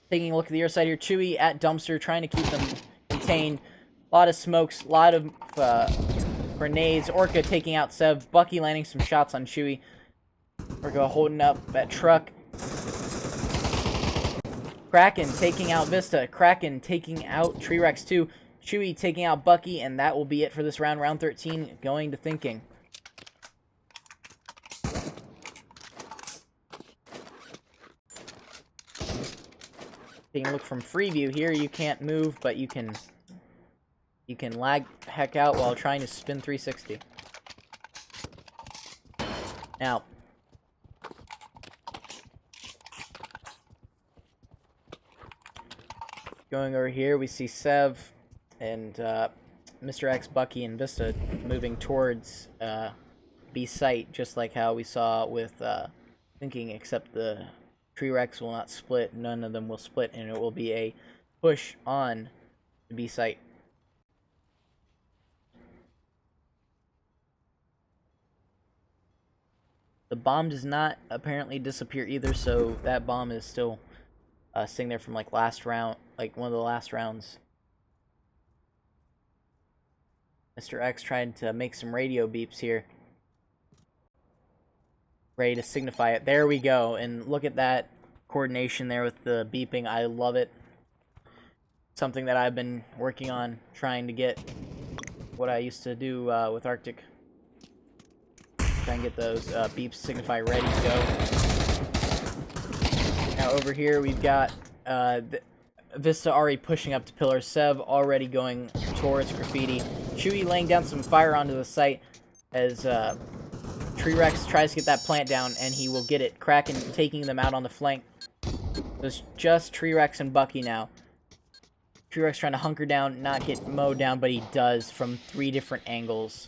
Taking a look at the other side here. Chewy at dumpster, trying to keep them contained. A lot of smokes, a lot of grenades. Orca taking out Sev. Bucky landing some shots on Chewy. Orca holding up that truck. Kraken taking out Vista. Kraken taking out T-Rex 2. Chewy taking out Bucky, and that will be it for this round. Round 13, going to thinking. Taking a look from free view here, you can't move, but you can lag heck out while trying to spin 360. Now, going over here, we see Sev and Mr. X, Bucky, and Vista moving towards B site, just like how we saw with thinking, except the T-Rex will not split. None of them will split, and it will be a push on the B site. The bomb does not apparently disappear either, so that bomb is still sitting there from like last round, like one of the last rounds. Mr. X tried to make some radio beeps here. Ready to signify it. There we go. And look at that coordination there with the beeping. I love it. Something that I've been working on, trying to get what I used to do with Arctic. Try and get those beeps signify ready to go. Now over here we've got Vista already pushing up to pillar. Sev already going towards graffiti. Chewy laying down some fire onto the site as T-Rex tries to get that plant down, and he will get it. Kraken taking them out on the flank. It's just T-Rex and Bucky now. T-Rex trying to hunker down, not get mowed down, but he does from 3 different angles.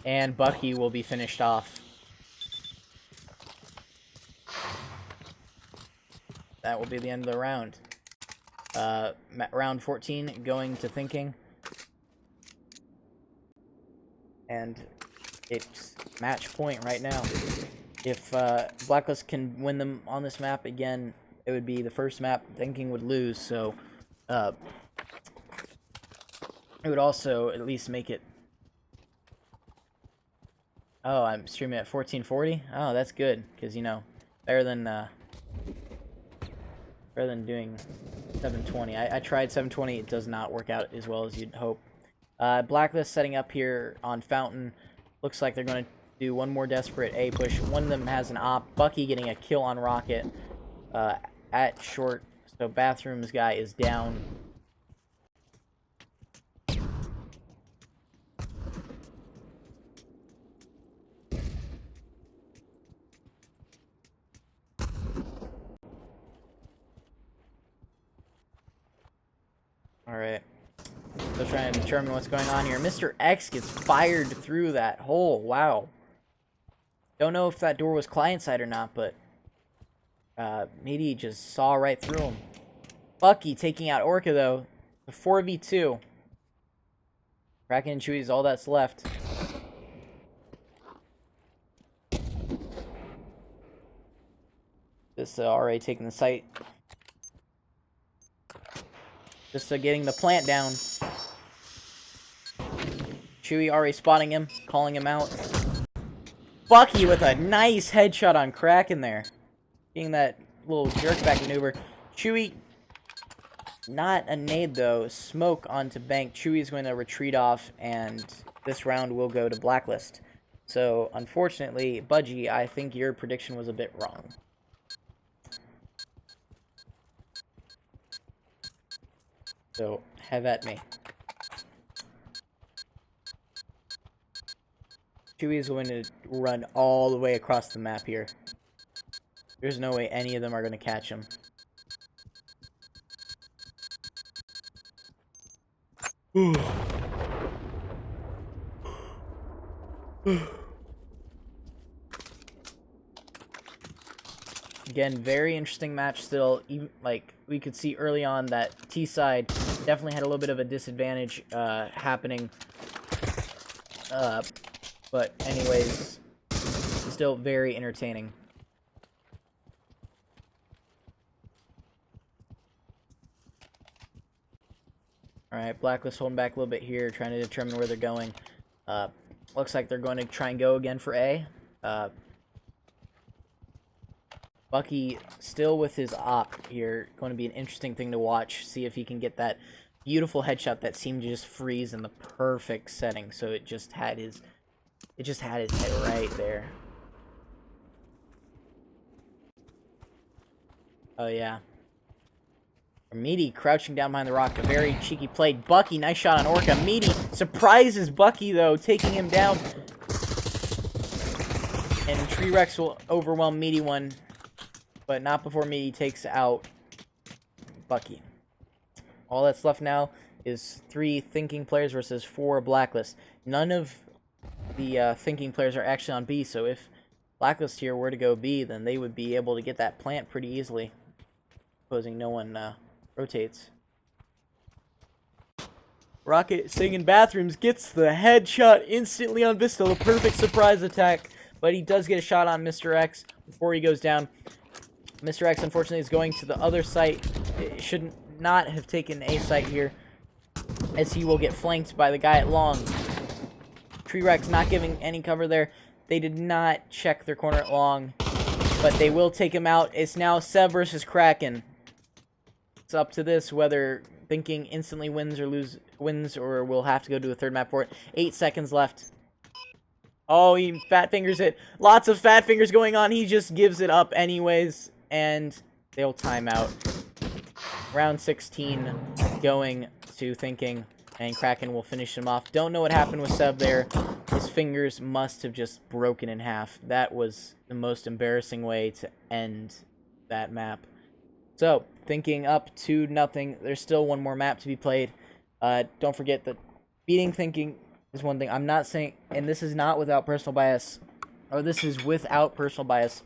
And Bucky will be finished off. That will be the end of the round. Round 14 going to thinking. And it's match point right now. If Blacklist can win them on this map again, it would be the first map thinking would lose, so it would also at least make it. Oh, I'm streaming at 1440. Oh, that's good, because you know, better than doing 720. I tried 720. It does not work out as well as you'd hope. Blacklist setting up here on Fountain. Looks like they're going to do one more desperate A push. One of them has an op. Bucky getting a kill on Rocket at short. So Bathrooms guy is down. Alright. Still trying to determine what's going on here. Mr. X gets fired through that hole. Wow. Don't know if that door was client side or not, but Meaty just saw right through him. Bucky taking out Orca, though. The 4v2. Kraken and Chewy is all that's left. This already taking the site. Just getting the plant down. Chewy already spotting him, calling him out. Bucky with a nice headshot on Kraken there. Getting that little jerkback maneuver. Chewy, not a nade though. Smoke onto bank. Chewy's going to retreat off, and this round will go to Blacklist. So, unfortunately, Budgie, I think your prediction was a bit wrong. So, have at me. Chewie is going to run all the way across the map here. There's no way any of them are going to catch him. Again, very interesting match still. Even, like, we could see early on that T side definitely had a little bit of a disadvantage happening. But anyways, still very entertaining. Alright, Blacklist holding back a little bit here, trying to determine where they're going. Looks like they're going to try and go again for A. Bucky still with his op here. Going to be an interesting thing to watch. See if he can get that beautiful headshot that seemed to just freeze in the perfect setting. So it just had his head right there. Oh yeah. Meaty crouching down behind the rock. A very cheeky play. Bucky, nice shot on Orca. Meaty surprises Bucky though, taking him down. And Tree Rex will overwhelm Meaty one. But not before Meaty takes out Bucky. All that's left now is 3 thinking players versus 4 Blacklist. None of the thinking players are actually on B, so if Blacklist here were to go B, then they would be able to get that plant pretty easily. Supposing no one rotates. Rocket singing bathrooms gets the headshot instantly on Vista. The perfect surprise attack. But he does get a shot on Mr. X before he goes down. Mr. X, unfortunately, is going to the other site. It should not have taken A site here, as he will get flanked by the guy at long. Tree Rex not giving any cover there. They did not check their corner at long, but they will take him out. It's now Seb versus Kraken. It's up to this whether Thinking instantly wins or we'll have to go to a third map for it. 8 seconds left. Oh, he fat fingers it. Lots of fat fingers going on. He just gives it up anyways. And they'll time out. Round 16 going to Thinking. And Kraken will finish him off. Don't know what happened with Seb there. His fingers must have just broken in half. That was the most embarrassing way to end that map. So, Thinking up 2-0. There's still one more map to be played. Don't forget that beating Thinking is one thing. I'm not saying, and this is not without personal bias, or this is without personal bias.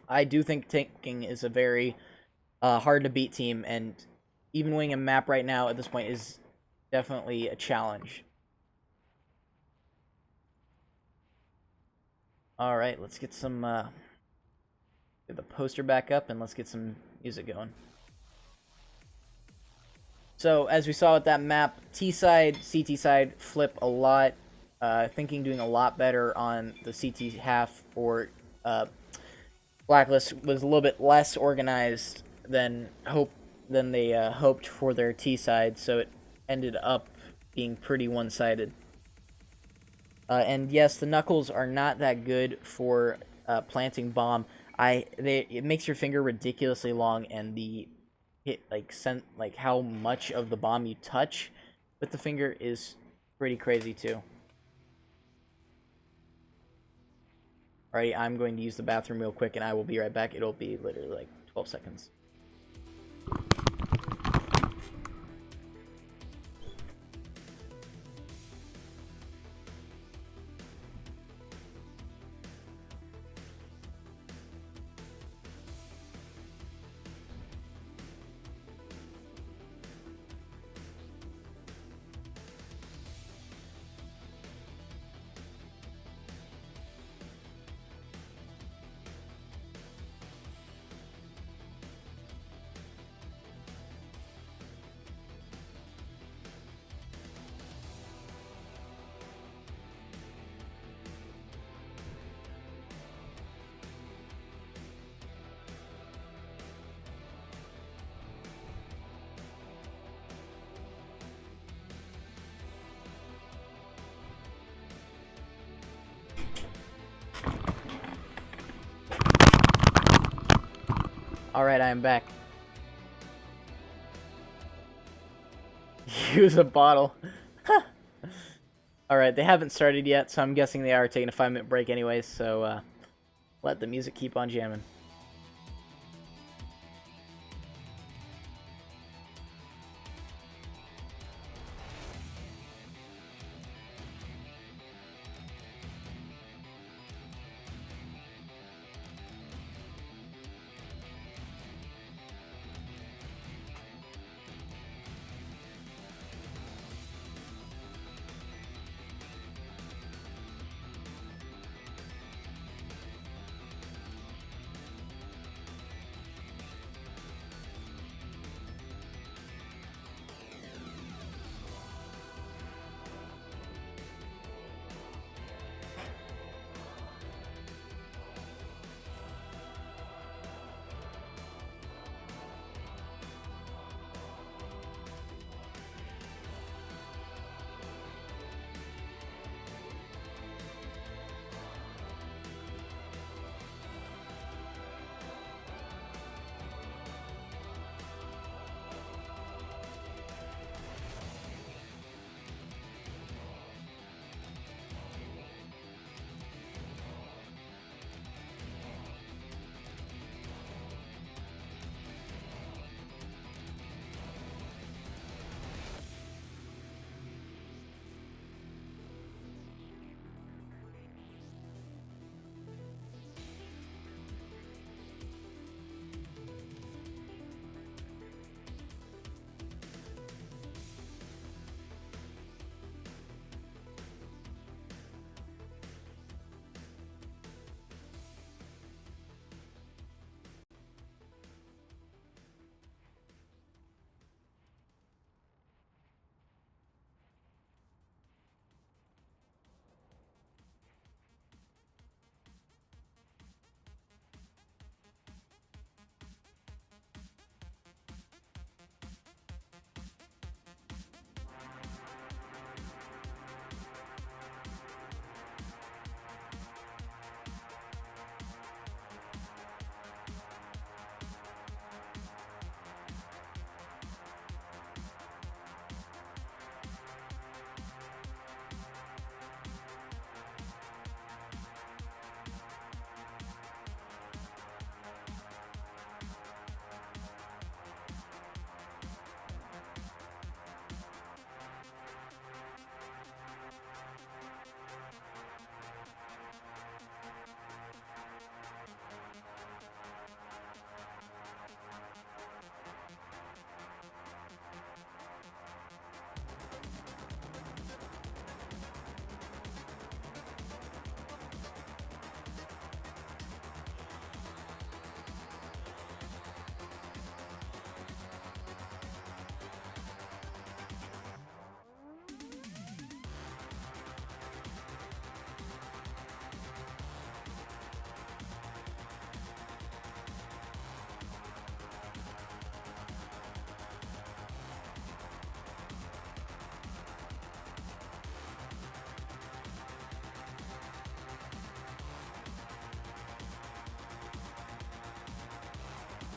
I do think Thinking is a very hard to beat team, and even winning a map right now at this point is definitely a challenge. Alright, let's get some, get the poster back up, and let's get some music going. So, as we saw with that map, T-side, CT side flip a lot. Thinking doing a lot better on the CT half, or Blacklist was a little bit less organized than they hoped for their T-side, so it ended up being pretty one-sided. And yes, the knuckles are not that good for planting bomb. It makes your finger ridiculously long, and the hit like how much of the bomb you touch with the finger is pretty crazy too. Alrighty, I'm going to use the bathroom real quick, and I will be right back. It'll be literally like 12 seconds. Alright, I am back. Use a bottle. Alright, they haven't started yet, so I'm guessing they are taking a 5-minute break anyways, so let the music keep on jamming.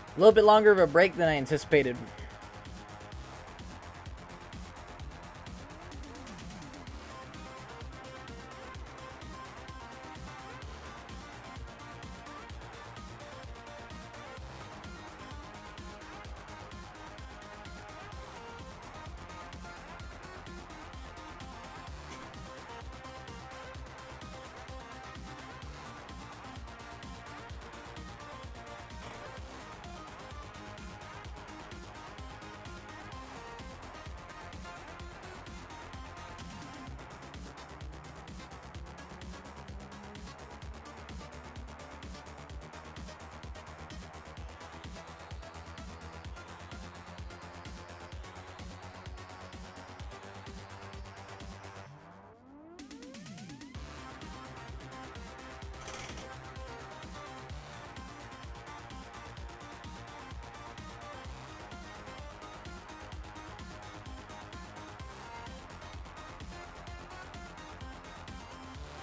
A little bit longer of a break than I anticipated.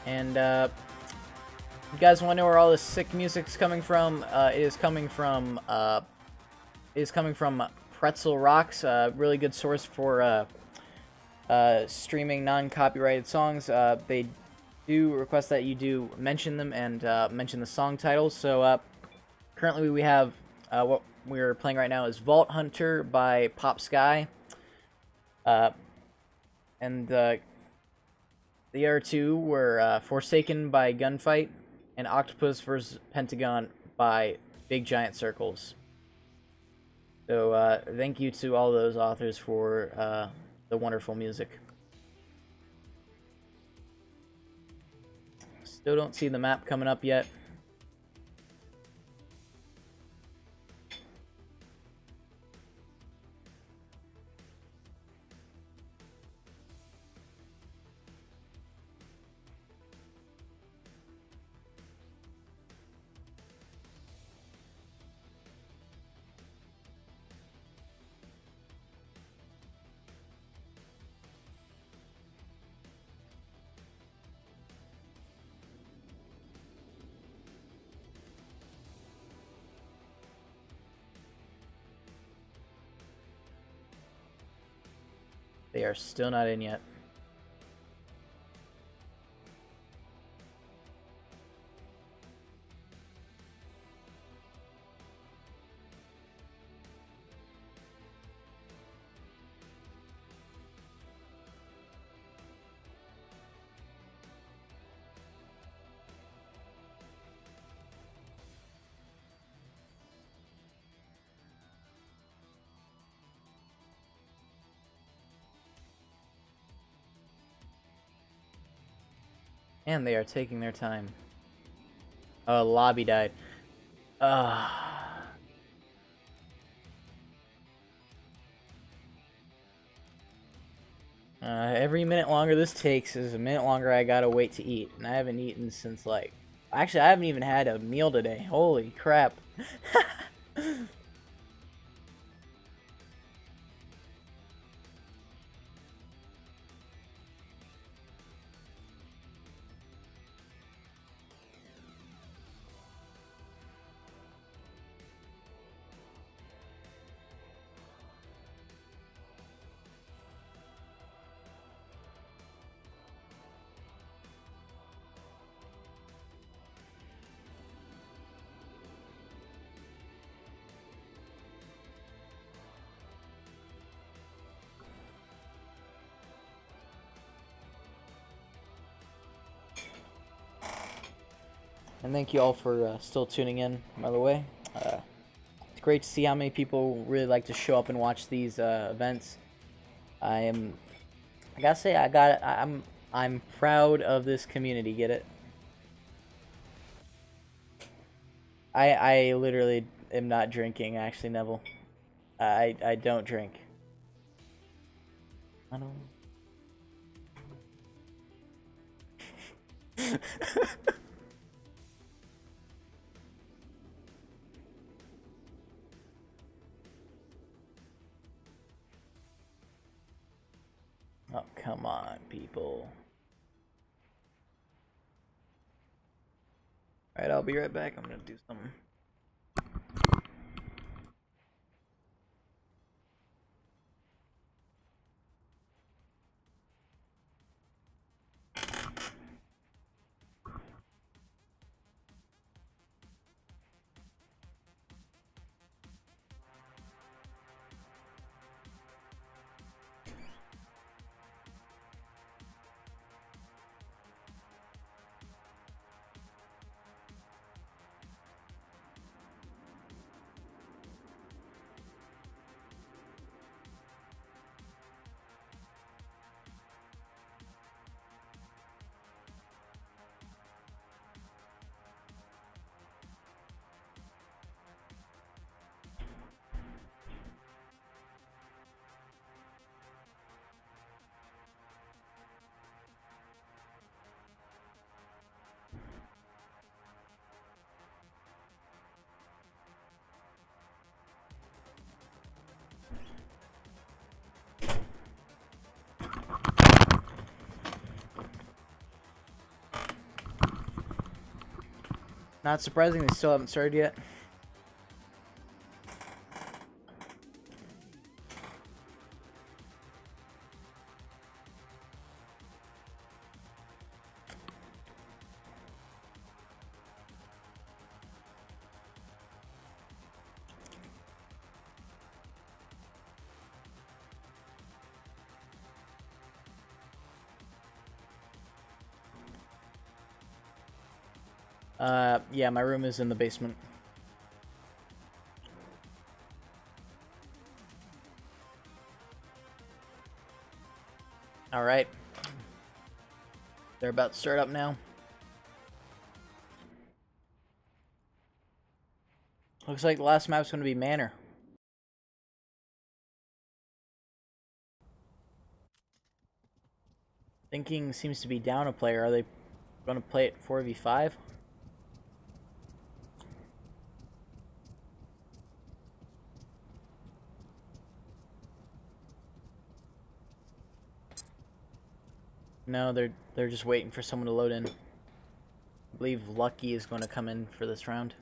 And you guys want to know where all this sick music's coming from? It is coming from is coming from Pretzel Rocks, a really good source for streaming non-copyrighted songs. They do request that you do mention them and mention the song titles. So currently we have what we're playing right now is Vault Hunter by Pop Sky. And the other two were Forsaken by Gunfight and Octopus vs. Pentagon by Big Giant Circles. So thank you to all those authors for the wonderful music. Still don't see the map coming up yet. They are still not in yet. And they are taking their time. Oh, lobby died. Every minute longer this takes is a minute longer I gotta wait to eat. And I haven't eaten since like... Actually, I haven't even had a meal today. Holy crap. And thank you all for still tuning in, by the way. It's great to see how many people really like to show up and watch these events. I gotta say, I'm proud of this community. Get it? I literally am not drinking, actually, Neville. I don't drink. I don't. Oh, come on, people. Alright, I'll be right back. I'm gonna do something. Not surprising, they still haven't started yet. Yeah, my room is in the basement. Alright. They're about to start up now. Looks like the last map's going to be Manor. Thinking seems to be down a player. Are they going to play it 4v5? No, they're just waiting for someone to load in. I believe Lucky is going to come in for this round.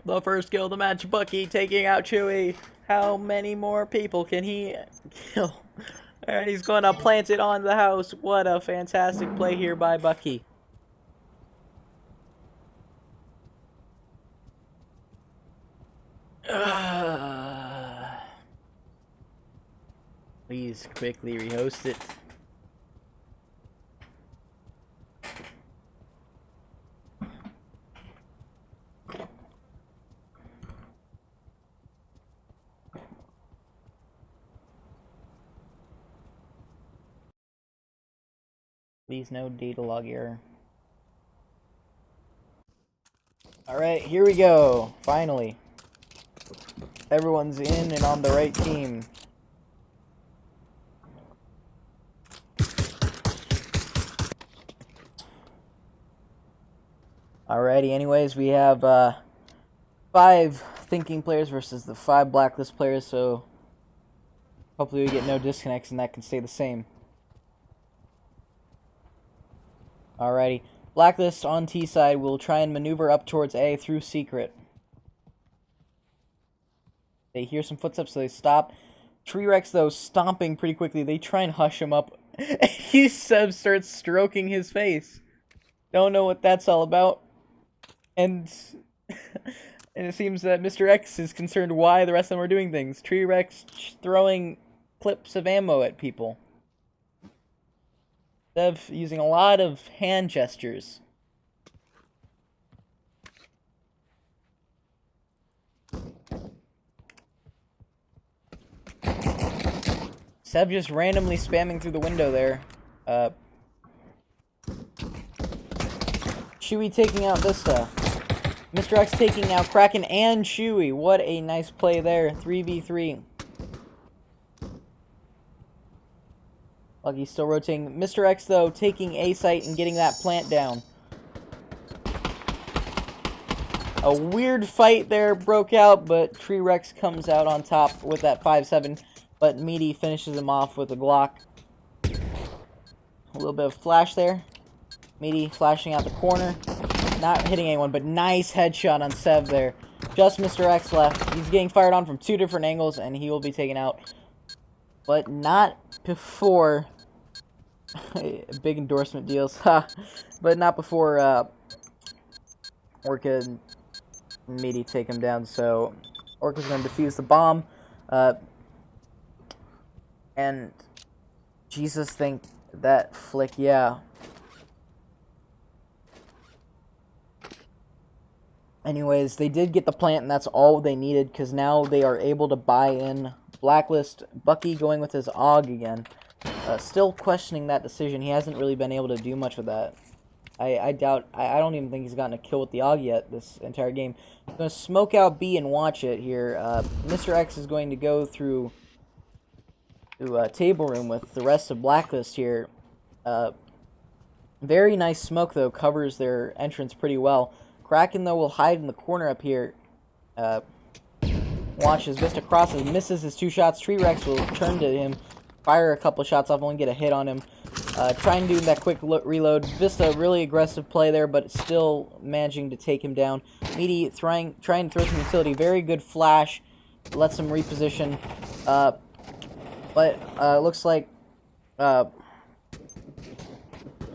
The first kill of the match, Bucky taking out Chewie. How many more people can he kill? Alright, he's going to plant it on the house. What a fantastic play here by Bucky. Please quickly rehost it. Please no data log error. Alright, here we go. Finally. Everyone's in and on the right team. Alrighty, anyways, we have 5 thinking players versus the 5 blacklist players, so hopefully we get no disconnects and that can stay the same. Alrighty, blacklist on T side will try and maneuver up towards A through secret. They hear some footsteps, so they stop. Tree Rex, though, stomping pretty quickly. They try and hush him up. He starts stroking his face. Don't know what that's all about. And it seems that Mr. X is concerned why the rest of them are doing things. Tree Rex throwing clips of ammo at people. Dev using a lot of hand gestures. Sev just randomly spamming through the window there. Chewie taking out Vista. Mr. X taking out Kraken and Chewie. What a nice play there. 3v3. Lucky still rotating. Mr. X, though, taking A site and getting that plant down. A weird fight there broke out, but Tree Rex comes out on top with that 5-7. But Meaty finishes him off with a Glock. A little bit of flash there. Meaty flashing out the corner. Not hitting anyone, but nice headshot on Sev there. Just Mr. X left. He's getting fired on from 2 different angles, and he will be taken out. But not before... big endorsement deals. But not before Orca and Meaty take him down. So Orca's going to defuse the bomb. And Jesus, think that flick, yeah. Anyways, they did get the plant, and that's all they needed, because now they are able to buy in Blacklist. Bucky going with his AUG again. Still questioning that decision. He hasn't really been able to do much with that. I doubt, I don't even think he's gotten a kill with the AUG yet this entire game. I'm going to smoke out B and watch it here. Mr. X is going to go through to table room with the rest of Blacklist here. Very nice smoke, though, covers their entrance pretty well. Kraken, though, will hide in the corner up here. Watches Vista crosses, misses his 2 shots. Tree Rex will turn to him, fire a couple shots off, only get a hit on him. Try and do that quick reload. Vista, really aggressive play there, but still managing to take him down. Meaty trying to throw some utility. Very good flash. Lets him reposition. But looks like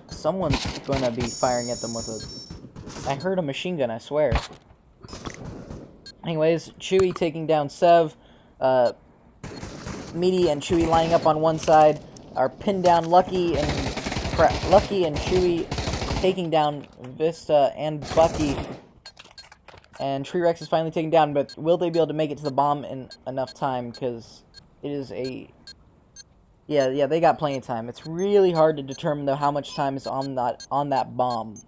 someone's going to be firing at them with I heard a machine gun, I swear. Anyways, Chewy taking down Sev. Meaty and Chewy lining up on one side are pinned down. Lucky and Chewy taking down Vista and Bucky. And Tree Rex is finally taken down, but will they be able to make it to the bomb in enough time? Because it is a... Yeah, they got plenty of time. It's really hard to determine, though, how much time is on that bomb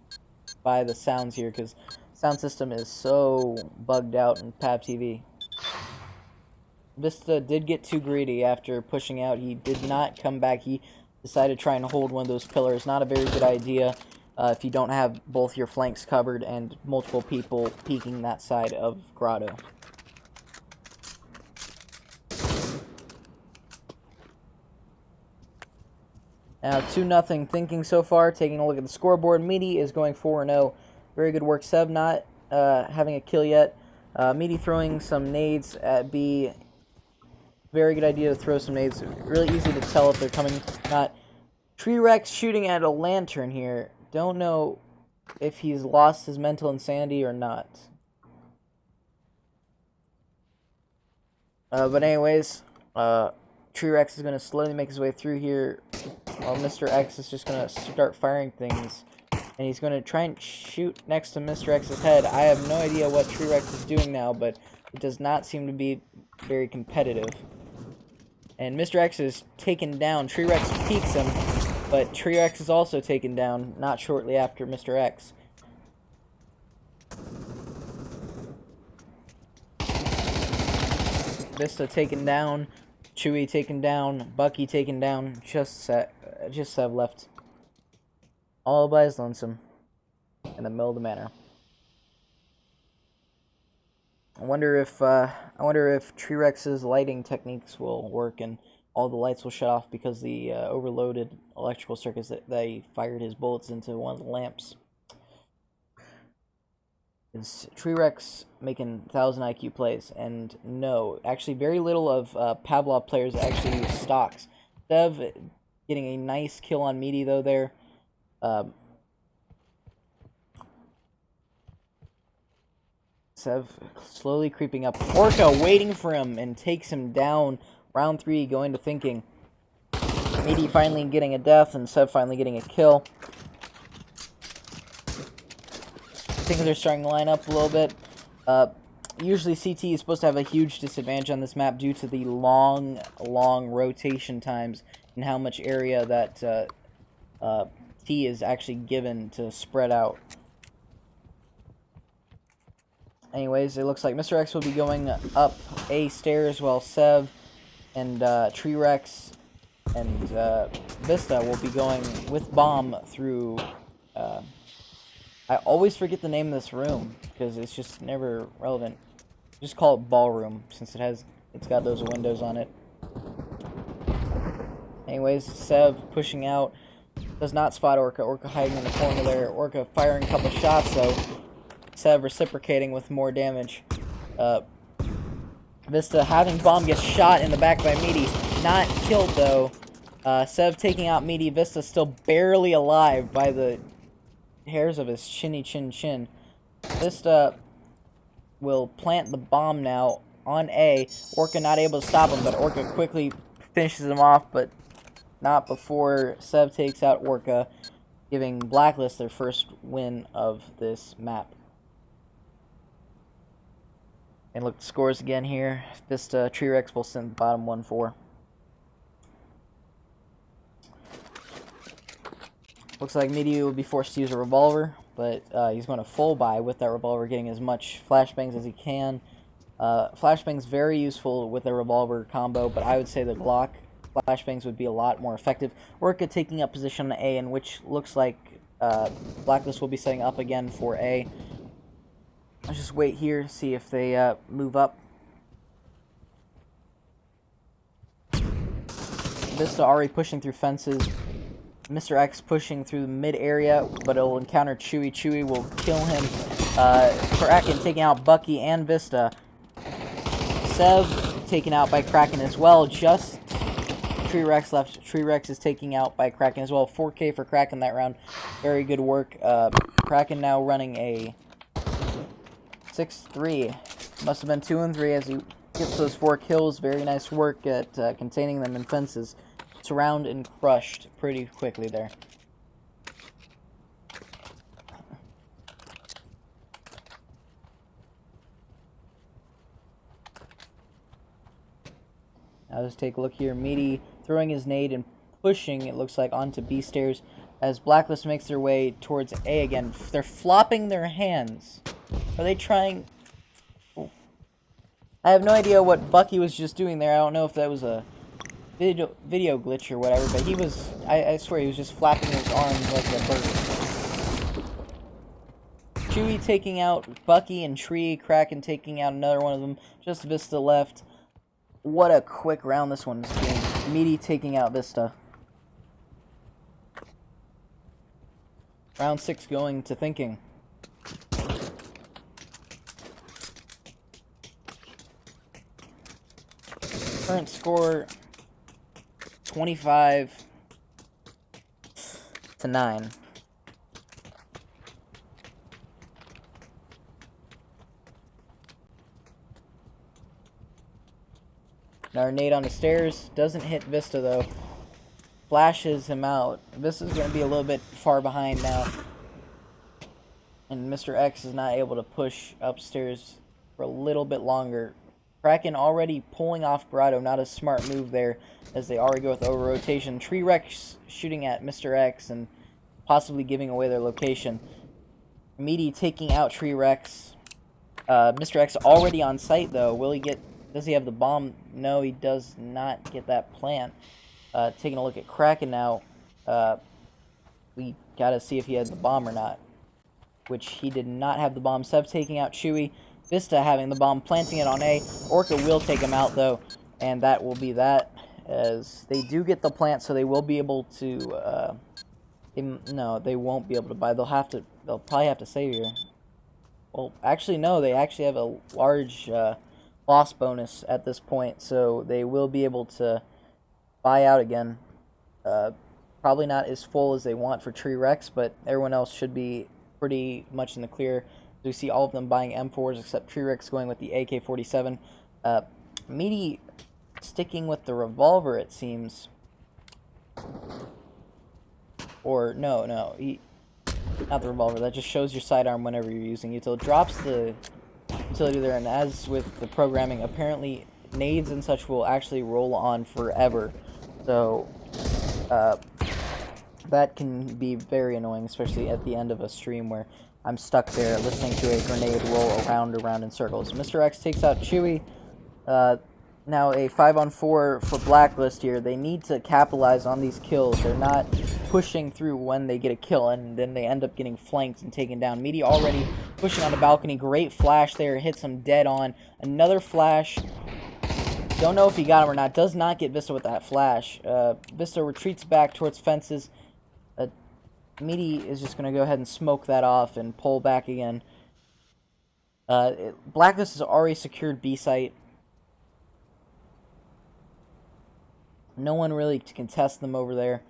by the sounds here, because sound system is so bugged out in Pav TV. Vista did get too greedy after pushing out. He did not come back. He decided to try and hold one of those pillars. Not a very good idea if you don't have both your flanks covered and multiple people peeking that side of Grotto. Now 2-0 Thinking so far. Taking a look at the scoreboard, Meaty is going 4-0. Very good work. Sev not having a kill yet. Meaty throwing some nades at B. Very good idea to throw some nades. Really easy to tell if they're coming or not. Tree Rex shooting at a lantern here. Don't know if he's lost his mental insanity or not. But anyways, Tree Rex is going to slowly make his way through here, while Mr. X is just going to start firing things. And he's going to try and shoot next to Mr. X's head. I have no idea what Tree Rex is doing now, but it does not seem to be very competitive. And Mr. X is taken down. Tree Rex peeks him, but Tree Rex is also taken down not shortly after Mr. X. Vista taken down. Chewy taken down. Bucky taken down. Just Sev left. All by his lonesome. In the middle of the manor. I wonder if Tree Rex's lighting techniques will work and all the lights will shut off because the overloaded electrical circuits that they fired his bullets into one of the lamps. Is Tree Rex making 1,000 IQ plays? And no, actually very little of Pavlov players actually use stocks. Sev getting a nice kill on Meaty though there. Sev slowly creeping up. Orca waiting for him and takes him down. Round 3 going to Thinking. Meaty finally getting a death and Sev finally getting a kill. I think they're starting to line up a little bit. Usually CT is supposed to have a huge disadvantage on this map due to the long rotation times and how much area that T is actually given to spread out. Anyways, it looks like Mr. X will be going up A stairs while Sev and Tree Rex and Vista will be going with Bomb through... I always forget the name of this room because it's just never relevant. Just call it Ballroom since it's got those windows on it. Anyways, Sev pushing out. Does not spot Orca. Orca hiding in the corner there. Orca firing a couple shots though. Sev reciprocating with more damage. Vista having Bomb get shot in the back by Meaty. Not killed though. Sev taking out Meaty. Vista still barely alive by the hairs of his chinny chin. Vista will plant the bomb now on A. Orca not able to stop him, but Orca quickly finishes him off, but not before Sev takes out Orca, giving Blacklist their first win of this map. And look, the scores again here. Vista, Tree Rex will send the bottom 1-4. Looks like Meaty will be forced to use a revolver, but he's going to full buy with that revolver, getting as much flashbangs as he can. Flashbangs very useful with a revolver combo, but I would say the Glock flashbangs would be a lot more effective. Orca taking up position on A, in which looks like Blacklist will be setting up again for A. Let's just wait here, see if they move up. Vista already pushing through fences. Mr. X pushing through the mid area, but it'll encounter Chewy. Chewy will kill him. Kraken taking out Bucky and Vista. Sev taken out by Kraken as well, just Tree Rex left. Tree Rex is taking out by Kraken as well. 4K for Kraken that round. Very good work. Kraken now running a 6-3. Must have been 2-3 as he gets those 4 kills. Very nice work at containing them in fences. Surround and crushed pretty quickly there. Now let's take a look here. Meaty throwing his nade and pushing, it looks like, onto B stairs as Blacklist makes their way towards A again. They're flopping their hands. Are they trying... Oh. I have no idea what Bucky was just doing there. I don't know if that was a video glitch or whatever, but he was... I swear he was just flapping his arms like a bird. Chewie taking out Bucky and Tree. Kraken taking out another one of them. Just Vista left. What a quick round this one's been. Meaty taking out Vista. Round 6 going to thinking. Current score 25-9. Another nade on the stairs. Doesn't hit Vista though. Flashes him out. Vista's going to be a little bit far behind now. And Mr. X is not able to push upstairs for a little bit longer. Kraken already pulling off Grotto. Not a smart move there as they already go with over-rotation. Tree Rex shooting at Mr. X and possibly giving away their location. Meaty taking out Tree Rex. Mr. X already on site though. Will he get... Does he have the bomb? No, he does not get that plant. Taking a look at Kraken now. We gotta see if he has the bomb or not. Which he did not have the bomb. Seb taking out Chewie. Vista having the bomb, planting it on A. Orca will take him out though. And that will be that. As they do get the plant, so they will be able to... no, they won't be able to buy. They'll probably have to save here. Well, actually, no. They actually have a large... loss bonus at this point, so they will be able to buy out again. Probably not as full as they want for Tree Rex, but everyone else should be pretty much in the clear. We see all of them buying M4s except Tree Rex going with the AK-47. Meaty sticking with the revolver, it seems. Or, no, not the revolver. That just shows your sidearm whenever you're using it. So it drops the utility there, and as with the programming, apparently nades and such will actually roll on forever. So that can be very annoying, especially at the end of a stream where I'm stuck there listening to a grenade roll around in circles. Mr. X takes out Chewie. Now a 5-on-4 for Blacklist here. They need to capitalize on these kills. They're not pushing through when they get a kill, and then they end up getting flanked and taken down. Meaty already pushing on the balcony. Great flash there. Hits him dead on. Another flash. Don't know if he got him or not. Does not get Vista with that flash. Vista retreats back towards fences. Meaty is just going to go ahead and smoke that off and pull back again. Blacklist has already secured B site. No one really to contest them over there.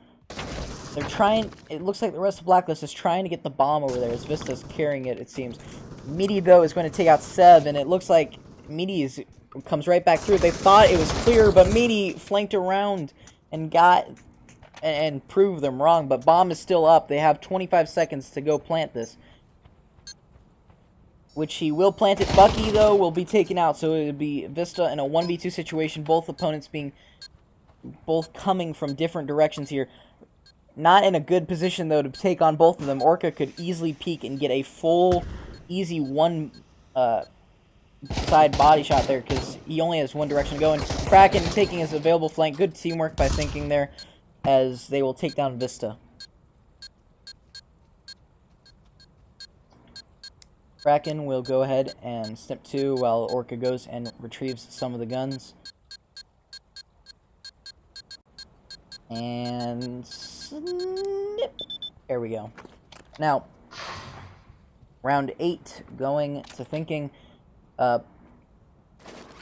They're trying... It looks like the rest of Blacklist is trying to get the bomb over there as Vista's carrying it, it seems. Meaty, though, is going to take out Seb, and it looks like Meaty comes right back through. They thought it was clear, but Meaty flanked around and got... and proved them wrong, but bomb is still up. They have 25 seconds to go plant this. Which he will plant it. Bucky, though, will be taken out, so it would be Vista in a 1v2 situation. Both opponents both coming from different directions here. Not in a good position, though, to take on both of them. Orca could easily peek and get a full, easy one side body shot there, because he only has one direction to go. And Kraken taking his available flank. Good teamwork by thinking there, as they will take down Vista. Kraken will go ahead and snip 2 while Orca goes and retrieves some of the guns. And snip. There we go. Now, round 8 going to thinking.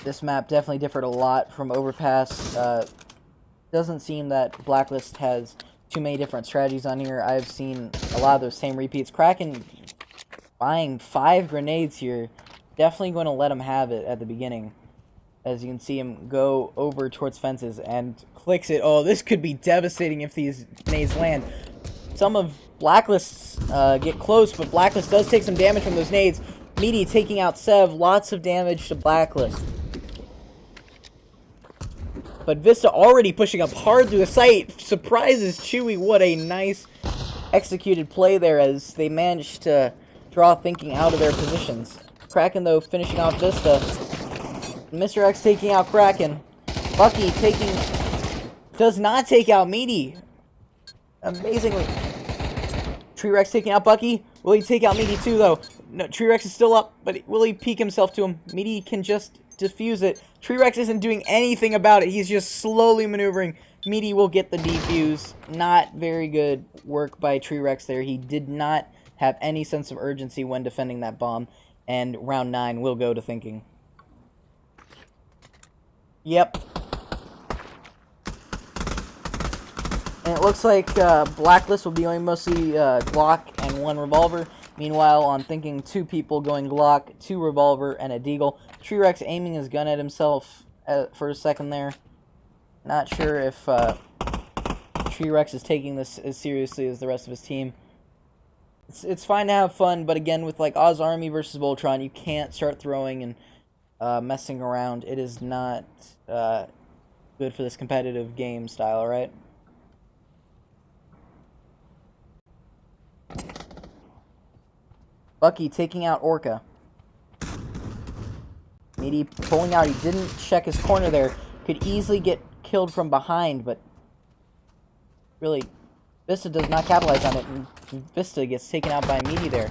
This map definitely differed a lot from Overpass. doesn't seem that Blacklist has too many different strategies on here. I've seen a lot of those same repeats. Kraken buying 5 grenades here. Definitely going to let him have it at the beginning. As you can see him go over towards fences and clicks it. Oh, this could be devastating if these grenades land. Some of Blacklist's get close, but Blacklist does take some damage from those nades. Meaty taking out Sev. Lots of damage to Blacklist. But Vista already pushing up hard through the site. Surprises Chewy. What a nice executed play there as they managed to draw Thinking out of their positions. Kraken, though, finishing off Vista. Mr. X taking out Kraken. Bucky does not take out Meaty. Amazingly. Tree Rex taking out Bucky. Will he take out Meaty too, though? No, Tree Rex is still up, but will he peek himself to him? Meaty can just defuse it. Tree Rex isn't doing anything about it. He's just slowly maneuvering. Meaty will get the defuse. Not very good work by Tree Rex there. He did not have any sense of urgency when defending that bomb. And round 9 will go to Thinking. Yep. And it looks like Blacklist will be going mostly Glock and 1 revolver. Meanwhile, on Thinking, 2 people going Glock, 2 revolver, and a deagle. Tree Rex aiming his gun at himself for a second there. Not sure if Tree Rex is taking this as seriously as the rest of his team. It's fine to have fun, but again, with like Oz Army versus Voltron, you can't start throwing and messing around. It is not good for this competitive game style, right? Bucky taking out Orca. Meaty pulling out. He didn't check his corner there. Could easily get killed from behind, but really, Vista does not capitalize on it, and Vista gets taken out by Meaty there.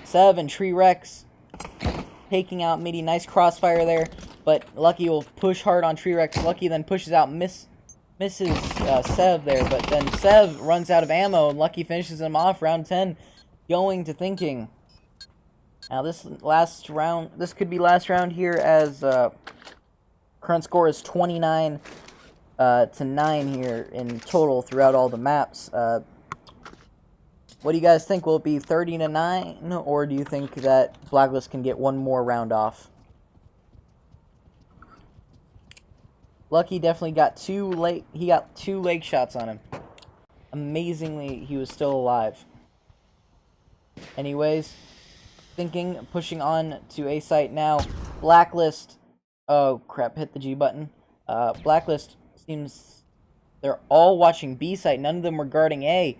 Sev and Tree Rex taking out Meaty. Nice crossfire there, but Lucky will push hard on Tree Rex. Lucky then pushes out, misses Sev there, but then Sev runs out of ammo, and Lucky finishes him off. Round 10 going to Thinking. Now this could be last round here, as current score is 29 to 9 here in total throughout all the maps. What do you guys think? Will it be 30 to 9, or do you think that Blacklist can get one more round off? Lucky definitely got 2 leg shots on him. Amazingly, he was still alive. Anyways, Thinking pushing on to A site now. Blacklist. Oh crap! Hit the G button. Blacklist seems they're all watching B site. None of them were guarding A.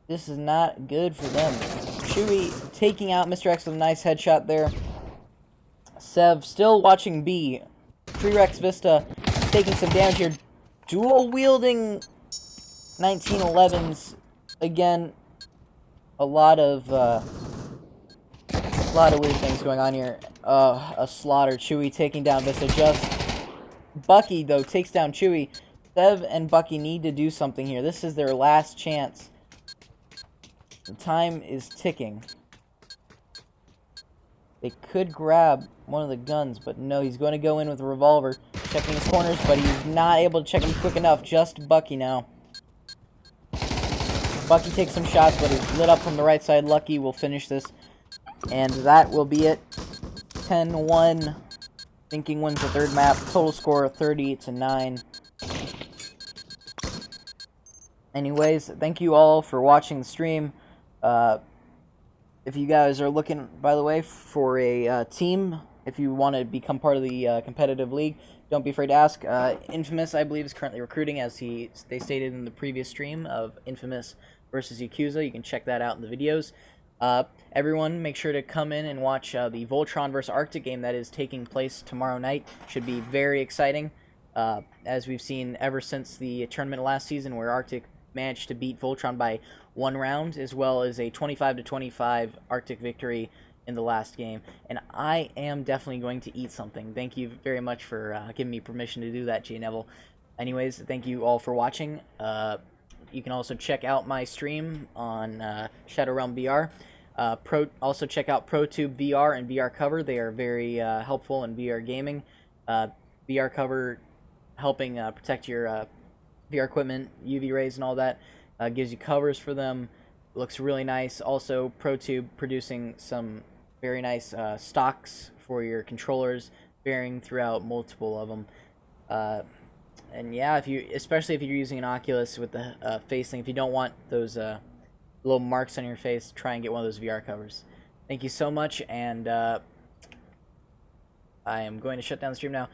This is not good for them. Chewy taking out Mr. X with a nice headshot there. Sev still watching B. Tree Rex Vista taking some damage here. Dual wielding 1911s. Again, a lot of weird things going on here. A slaughter. Chewy taking down Vista. Just Bucky, though, takes down Chewy. Sev and Bucky need to do something here. This is their last chance. The time is ticking. They could grab one of the guns, but no, he's going to go in with a revolver, checking his corners, but he's not able to check them quick enough. Just Bucky now. Bucky takes some shots, but is lit up from the right side. Lucky will finish this, and that will be it. 10-1. Thinking wins the third map. Total score 30 to 9. Anyways, thank you all for watching the stream. If you guys are looking, by the way, for a team, if you want to become part of the competitive league, don't be afraid to ask. Infamous, I believe, is currently recruiting, as they stated in the previous stream of Infamous versus Yakuza. You can check that out in the videos. Everyone, make sure to come in and watch the Voltron versus Arctic game that is taking place tomorrow night. Should be very exciting, as we've seen ever since the tournament last season, where Arctic managed to beat Voltron by 1 round, as well as a 25-25 Arctic victory in the last game. And I am definitely going to eat something. Thank you very much for giving me permission to do that, J Neville. Anyways, thank you all for watching. You can also check out my stream on Shadow Realm VR. Also check out ProTube VR and VR Cover. They are very helpful in VR gaming. VR cover, helping protect your VR equipment, UV rays and all that. Gives you covers for them. Looks really nice. Also, ProTube producing some very nice stocks for your controllers, varying throughout multiple of them. And yeah, especially if you're using an Oculus with the face thing, if you don't want those little marks on your face, try and get one of those VR covers. Thank you so much, and I am going to shut down the stream now.